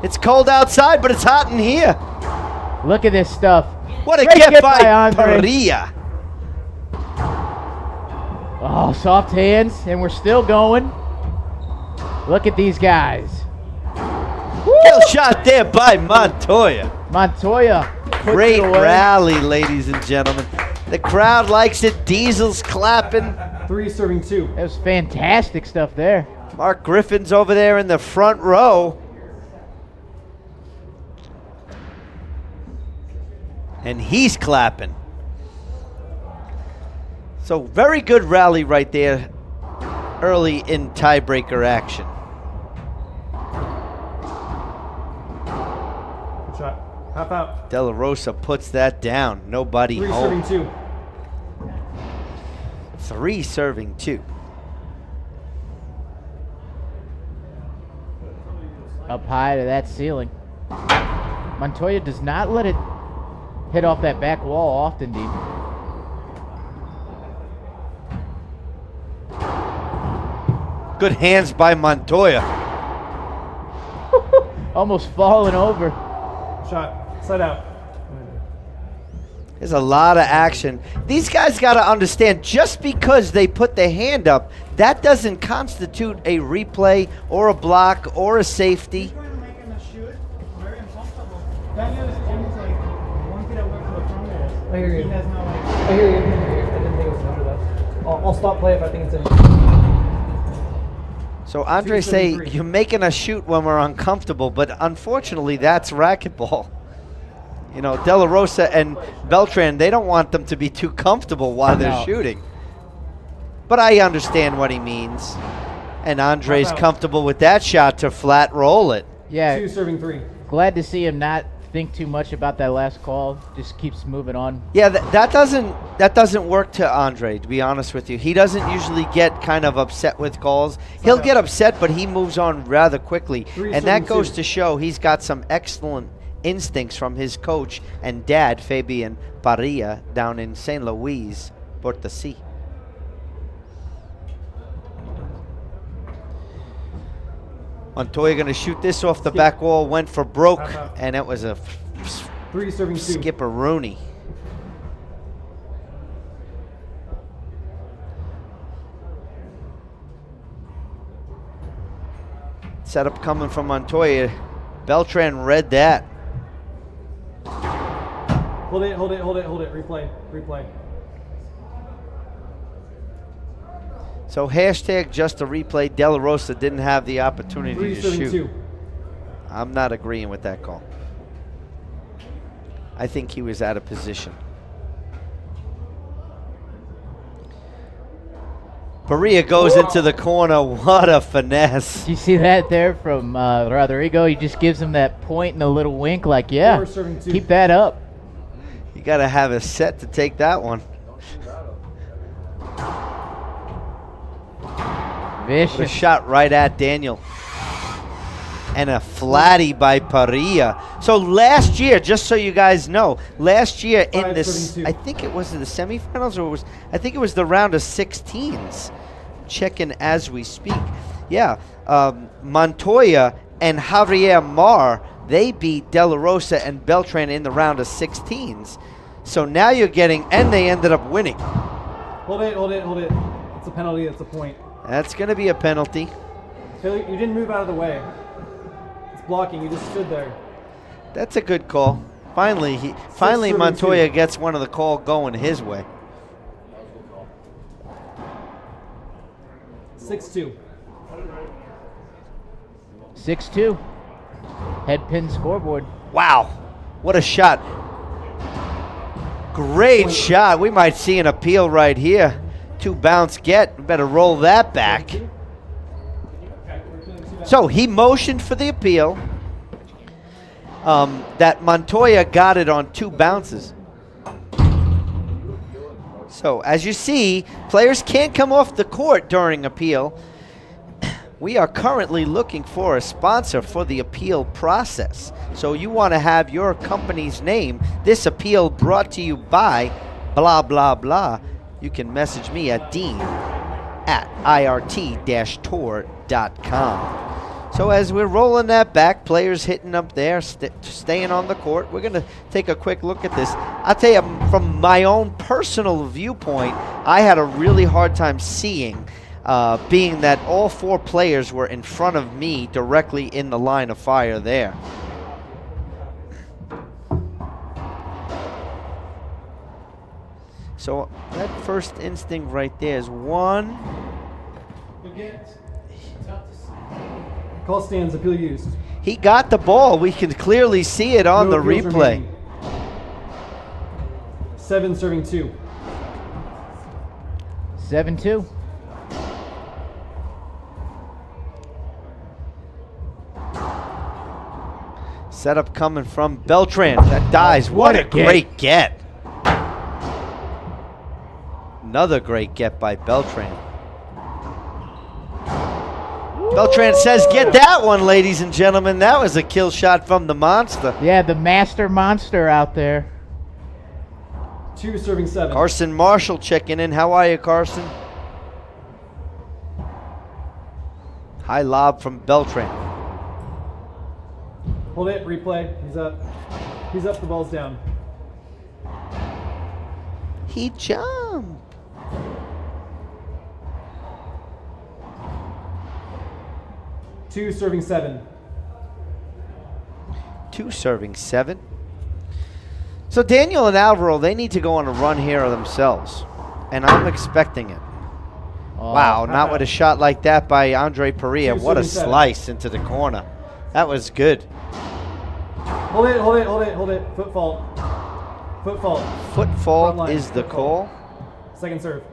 It's cold outside, but it's hot in here. Look at this stuff. What a Great get get by by Andre. Parrilla. Oh, soft hands, and we're still going. Look at these guys. Kill shot there by Montoya. Montoya puts Great it away. rally, ladies and gentlemen. The crowd likes it. Diesel's clapping. 3 serving 2. That was fantastic stuff there. Mark Griffin's over there in the front row. And he's clapping. So very good rally right there early in tiebreaker action. Good shot. Half out. De La Rosa puts that down. Nobody 3 home. serving 2. 3 serving 2. Up high to that ceiling. Montoya does not let it hit off that back wall often, Dean. Good hands by Montoya. Almost falling over. Shot. Side out. There's a lot of action. These guys got to understand, just because they put their hand up, that doesn't constitute a replay or a block or a safety. I hear you. I hear you. I didn't think it was under that. I'll stop play if I think it's in. So Andre say, you're making us shoot when we're uncomfortable, but unfortunately that's racquetball. You know, De La Rosa and Beltran, they don't want them to be too comfortable while they're shooting. But I understand what he means. And Andre's comfortable with that shot to flat roll it. Yeah. 2 serving 3. Glad to see him not think too much about that last call. Just keeps moving on. Yeah, that doesn't work to Andre, to be honest with you. He doesn't usually get kind of upset with calls. He'll get upset, but he moves on rather quickly. And that goes to show he's got some excellent instincts from his coach and dad, Fabian Parrilla, down in St. Louis, Potosí. Montoya going to shoot this off the back wall, went for broke, and it was a 3 serving 2. skipper-rooney. Setup coming from Montoya. Beltran read that. Hold it. Replay. So hashtag just a replay. De La Rosa didn't have the opportunity 3 to serving shoot. 2. I'm not agreeing with that call. I think he was out of position. Parrilla goes into the corner. What a finesse. You see that there from Rodrigo? He just gives him that point and a little wink like, yeah, keep that up. You got to have a set to take that one. Vicious. What a shot right at Daniel. And a flatty by Parrilla. So last year, just so you guys know, last year in this, I think it was in the semifinals, or I think it was the round of 16s. Checking as we speak. Yeah, Montoya and Javier Mar, they beat De La Rosa and Beltran in the round of 16s. So now you're getting, and they ended up winning. Hold it. It's a penalty. It's a point. That's going to be a penalty. You didn't move out of the way. It's blocking. You just stood there. That's a good call. Finally, Montoya gets one of the call going his way. 6-2. 6-2. Head pin scoreboard. Wow, what a shot. Great shot. We might see an appeal right here. 2 bounce get. We better roll that back. So he motioned for the appeal. That Montoya got it on 2 bounces. So as you see, players can't come off the court during appeal. We are currently looking for a sponsor for the appeal process. So you want to have your company's name, this appeal brought to you by blah, blah, blah. You can message me at dean@irt-tour.com. So as we're rolling that back, players hitting up there, staying on the court, we're going to take a quick look at this. I'll tell you, from my own personal viewpoint, I had a really hard time seeing, being that all 4 players were in front of me directly in the line of fire there. So that first instinct right there is 1. Call stands, appeal used. He got the ball. We can clearly see it on the replay. 7 serving 2. 7-2. Setup coming from Beltran. That dies. What a great get. Another great get by Beltran. Beltran says, get that one, ladies and gentlemen. That was a kill shot from the monster. Yeah, the master monster out there. 2 serving 7. Carson Marshall checking in. How are you, Carson? High lob from Beltran. Hold it, replay. He's up. He's up, the ball's down. He jumped. Two serving 7. 2 serving 7. So Daniel and Alvaro, they need to go on a run here themselves. And I'm expecting it. Oh. Wow, not with a shot like that by Andre Parrilla. What a slice into the corner. That was good. Hold it. Foot fault. Foot fault. Foot fault is the call. Second serve.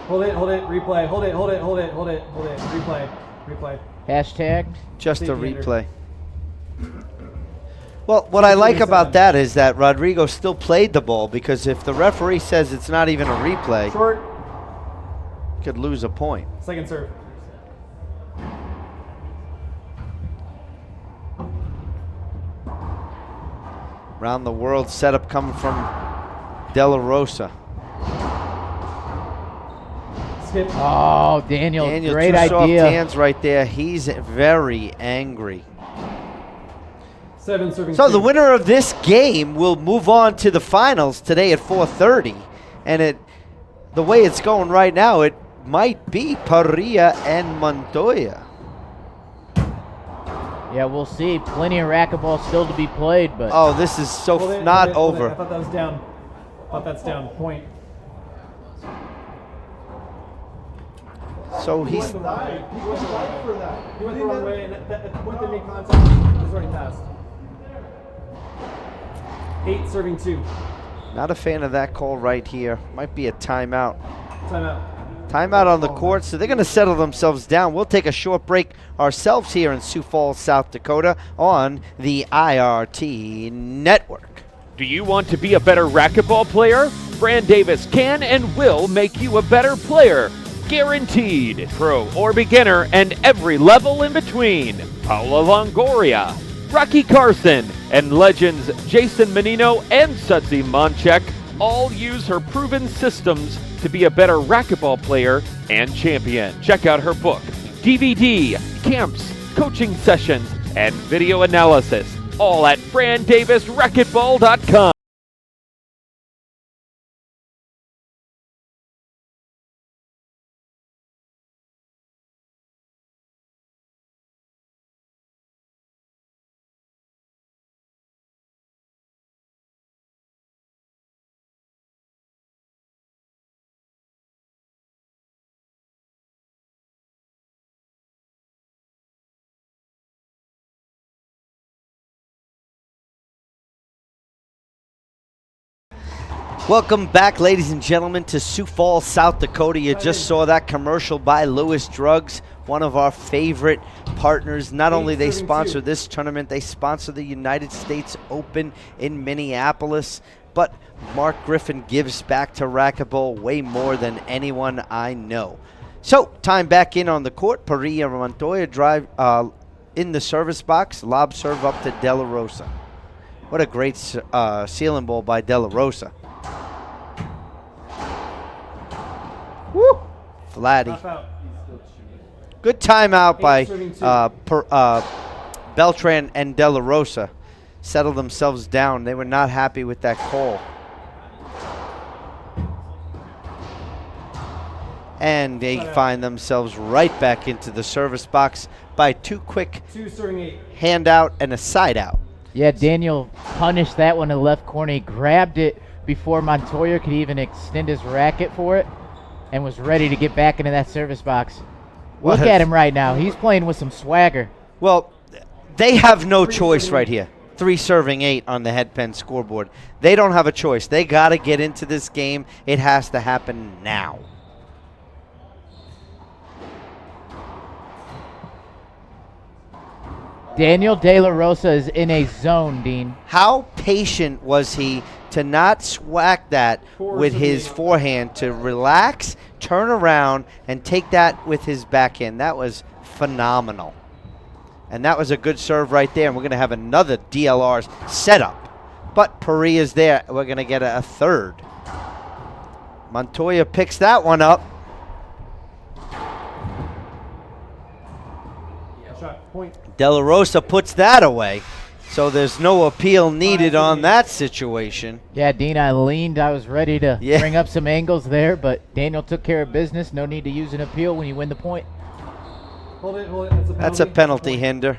Hold it, replay. Hold it, replay. Hashtag. Just a replay. Well, what I like about that is that Rodrigo still played the ball, because if the referee says it's not even a replay, short, could lose a point. Second serve. Round the world setup coming from De La Rosa. Skip. Oh, Daniel, great 2 soft idea. hands right there. He's very angry. 7 serving. So 2. the winner of this game will move on to the finals today at 4:30, and the way it's going right now, it might be Parrilla and Montoya. Yeah, we'll see. Plenty of racquetball still to be played, but Oh, this is so Hold it, not hold it. over. I thought that was down. That's down. Point. So he's He went the wrong way, and at the point they made contact, it was already passed. 8 serving 2. Not a fan of that call right here. Might be a timeout. Timeout. Timeout on the court, so they're going to settle themselves down. We'll take a short break ourselves here in Sioux Falls, South Dakota on the IRT Network. Do you want to be a better racquetball player? Fran Davis can and will make you a better player. Guaranteed. Pro or beginner and every level in between. Paula Longoria, Rocky Carson, and legends Jason Menino and Sudsy Monchek all use her proven systems to be a better racquetball player and champion. Check out her book, DVD, camps, coaching sessions, and video analysis, all at FranDavisRacquetball.com. Welcome back, ladies and gentlemen, to Sioux Falls, South Dakota. You just saw that commercial by Lewis Drugs, one of our favorite partners. Not only they sponsor this tournament, they sponsor the United States Open in Minneapolis, but Mark Griffin gives back to racquetball way more than anyone I know. So, time back in on the court. Parrilla Montoya drive in the service box, lob serve up to De La Rosa. What a great sealing ball by De La Rosa. Woo! Vladdy. Good timeout by Beltran and De La Rosa. Settled themselves down. They were not happy with that call. And they find themselves right back into the service box by two quick handout and a side out. Yeah, Daniel punished that one in the left corner. He grabbed it before Montoya could even extend his racket for it and was ready to get back into that service box. Look at him right now. He's playing with some swagger. Well, they have no choice right here. 3 serving 8 on the headpen scoreboard. They don't have a choice. They got to get into this game. It has to happen now. Daniel De La Rosa is in a zone, Dean. How patient was he to not swack that with his forehand, to relax, turn around, and take that with his backhand? That was phenomenal. And that was a good serve right there. And we're going to have another DLR setup. But Parrilla's there. We're going to get a third. Montoya picks that one up. De La Rosa puts that away. So there's no appeal needed on that situation. Yeah, Dean, I was ready to bring up some angles there, but Daniel took care of business. No need to use an appeal when you win the point. Hold it. That's a penalty, Hinder.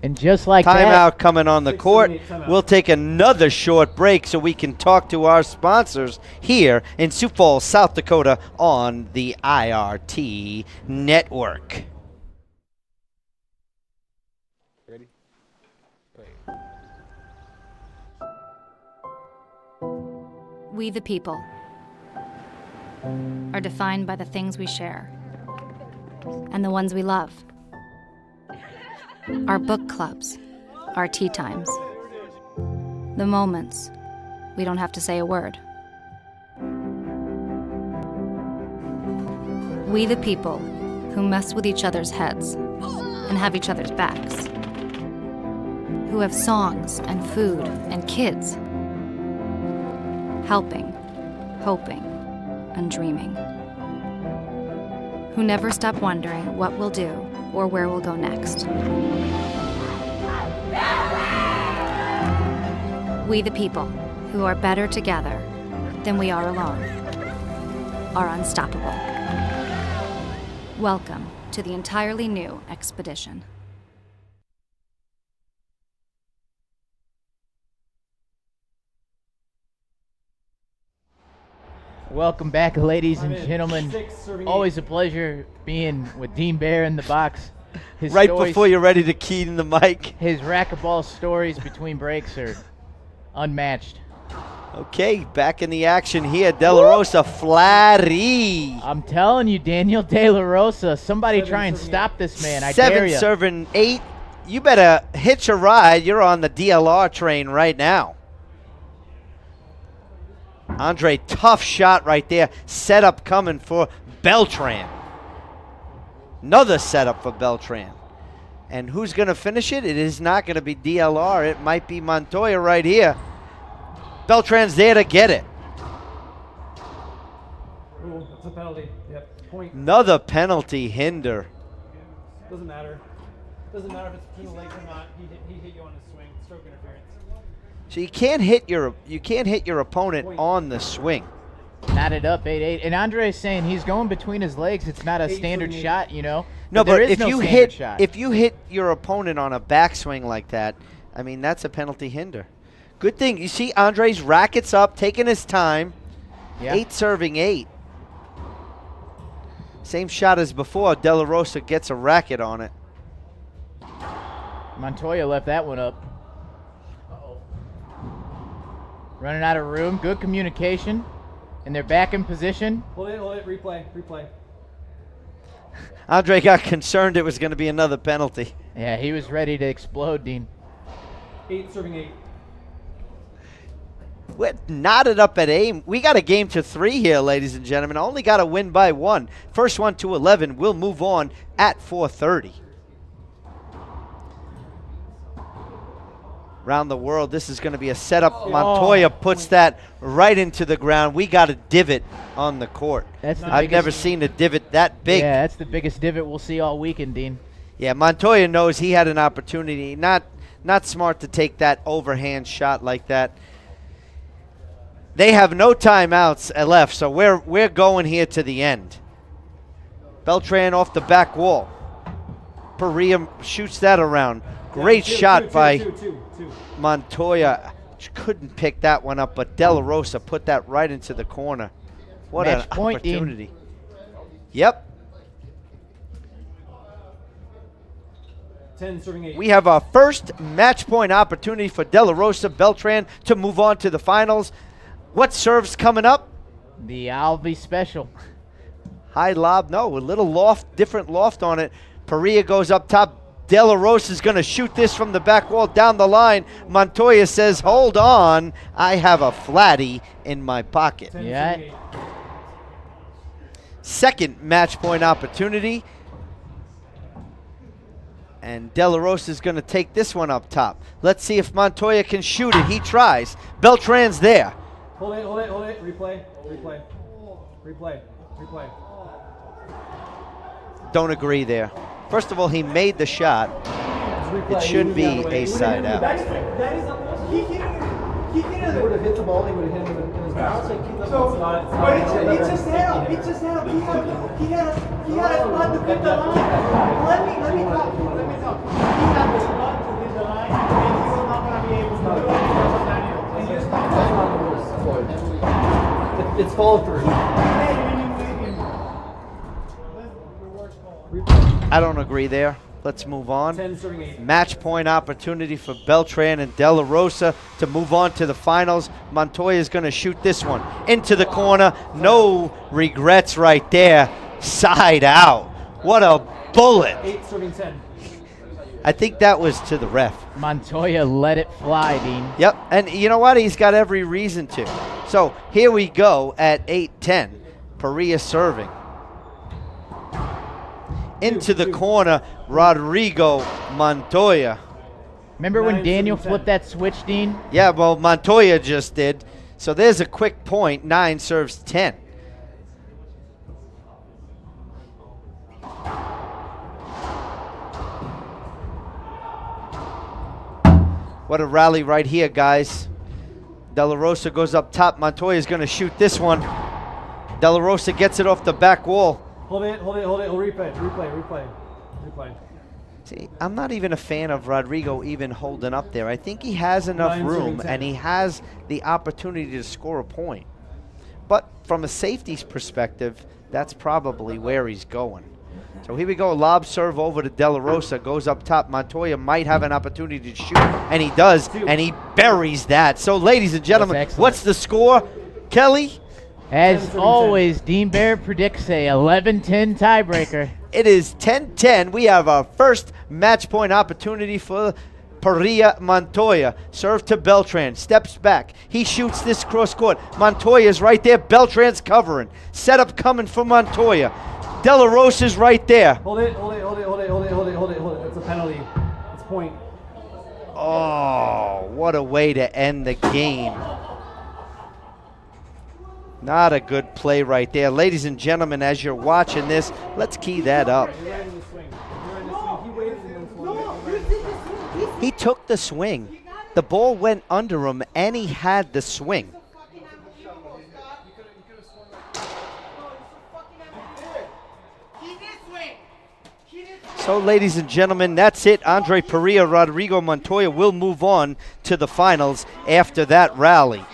And just like timeout coming on the court. We'll take another short break so we can talk to our sponsors here in Sioux Falls, South Dakota on the IRT Network. Ready? We the people are defined by the things we share and the ones we love. Our book clubs, our tea times, the moments we don't have to say a word. We the people who mess with each other's heads and have each other's backs, who have songs and food and kids, helping, hoping, and dreaming, who never stop wondering what we'll do or where we'll go next. We the people who are better together than we are alone are unstoppable. Welcome to the entirely new expedition. Welcome back, ladies and gentlemen. Always a pleasure being with Dean Bear in the box. His Right stories, before you're ready to key in the mic. his racquetball stories between breaks are unmatched. Okay, back in the action here. De La Rosa, flatty. I'm telling you, Daniel De La Rosa, somebody try and stop this man. I dare 7 you. serving 8. You better hitch a ride. You're on the DLR train right now. Andre, tough shot right there. Setup coming for Beltran. Another setup for Beltran. And who's going to finish it? It is not going to be DLR. It might be Montoya right here. Beltran's there to get it. Ooh, that's a penalty. Yep. Point. Another penalty hinder. Doesn't matter. Doesn't matter if it's between the legs or not. He hit you on his swing. Stroke interference. So you can't hit your opponent on the swing. Knotted up 8-8. And Andre's saying he's going between his legs. It's not a standard shot, you know. No, but there is if no you standard shot. if you hit your opponent on a backswing like that, I mean that's a penalty hinder. Good thing you see Andre's rackets up, taking his time. Yeah. 8 serving 8. Same shot as before. De La Rosa gets a racket on it. Montoya left that one up. Running out of room. Good communication. And they're back in position. Hold it. Replay. Andre got concerned it was going to be another penalty. Yeah, he was ready to explode, Dean. 8 serving 8. We're knotted up at aim. We got a game to 3 here, ladies and gentlemen. Only got to win by 1. First one to 11. We'll move on at 4:30. Around the world, this is going to be a setup. Montoya puts that right into the ground. We got a divot on the court. I've never seen a divot that big. Yeah, that's the biggest divot we'll see all weekend, Dean. Yeah, Montoya knows he had an opportunity. Not smart to take that overhand shot like that. They have no timeouts left, so we're going here to the end. Beltran off the back wall. Parrilla shoots that around. Great shot by Montoya. Couldn't pick that one up, but De La Rosa put that right into the corner. What an opportunity. Yep. 10 serving 8. We have our first match point opportunity for De La Rosa Beltran to move on to the finals. What serves coming up? The Alvey special. High lob, no, a little loft, different loft on it. Parrilla goes up top. De La Rosa is going to shoot this from the back wall down the line. Montoya says, hold on, I have a flatty in my pocket. Yeah. Second match point opportunity. And De La Rosa is going to take this one up top. Let's see if Montoya can shoot it. He tries. Beltran's there. Hold it. Replay. Don't agree there. First of all, he made the shot. It should be a side out. That is he hit it. He would have hit the ball. He would have hit him in his mouth. But it just held. He had a spot to hit the line. Let me talk. He had the spot to hit the line, and he was not going to be able to do it. It's follow through. I don't agree there. Let's move on. 10 serving 8. Match point opportunity for Beltran and De La Rosa to move on to the finals. Montoya is going to shoot this one into the corner. No regrets right there. Side out. What a bullet. 8 serving 10. I think that was to the ref. Montoya let it fly, Dean. Yep, and you know what? He's got every reason to. So here we go at 8-10. Parrilla serving. Into the corner, Rodrigo Montoya. Remember when Daniel flipped that switch, Dean? Yeah, well, Montoya just did. So there's a quick point. 9 serves 10. What a rally right here, guys. De La Rosa goes up top. Montoya is going to shoot this one. De La Rosa gets it off the back wall. Hold it. Replay. See, I'm not even a fan of Rodrigo even holding up there. I think he has enough room and he has the opportunity to score a point. But from a safety's perspective, that's probably where he's going. So here we go, lob serve over to De La Rosa, goes up top. Montoya might have an opportunity to shoot, and he does, and he buries that. So ladies and gentlemen, what's the score? Kelly? As always, Dean Bear predicts a 11-10 tiebreaker. It is 10-10. We have our first match point opportunity for Parrilla Montoya. Serve to Beltran. Steps back. He shoots this cross court. Montoya's right there. Beltran's covering. Setup coming for Montoya. De La Rosa's right there. Hold it. It's a penalty. It's point. Oh, what a way to end the game. Not a good play right there. Ladies and gentlemen, as you're watching this, let's key that up. He took the swing. The ball went under him, and he had the swing. So, ladies and gentlemen, that's it. Andre Parrilla, Rodrigo Montoya will move on to the finals after that rally.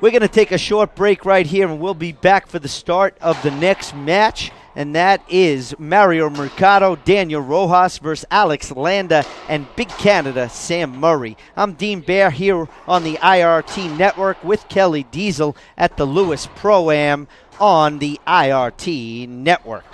We're going to take a short break right here, and we'll be back for the start of the next match, and that is Mario Mercado, Daniel Rojas versus Alex Landa, and Big Canada, Sam Murray. I'm Dean Bear here on the IRT Network with Kelly Diesel at the Lewis Pro-Am on the IRT Network.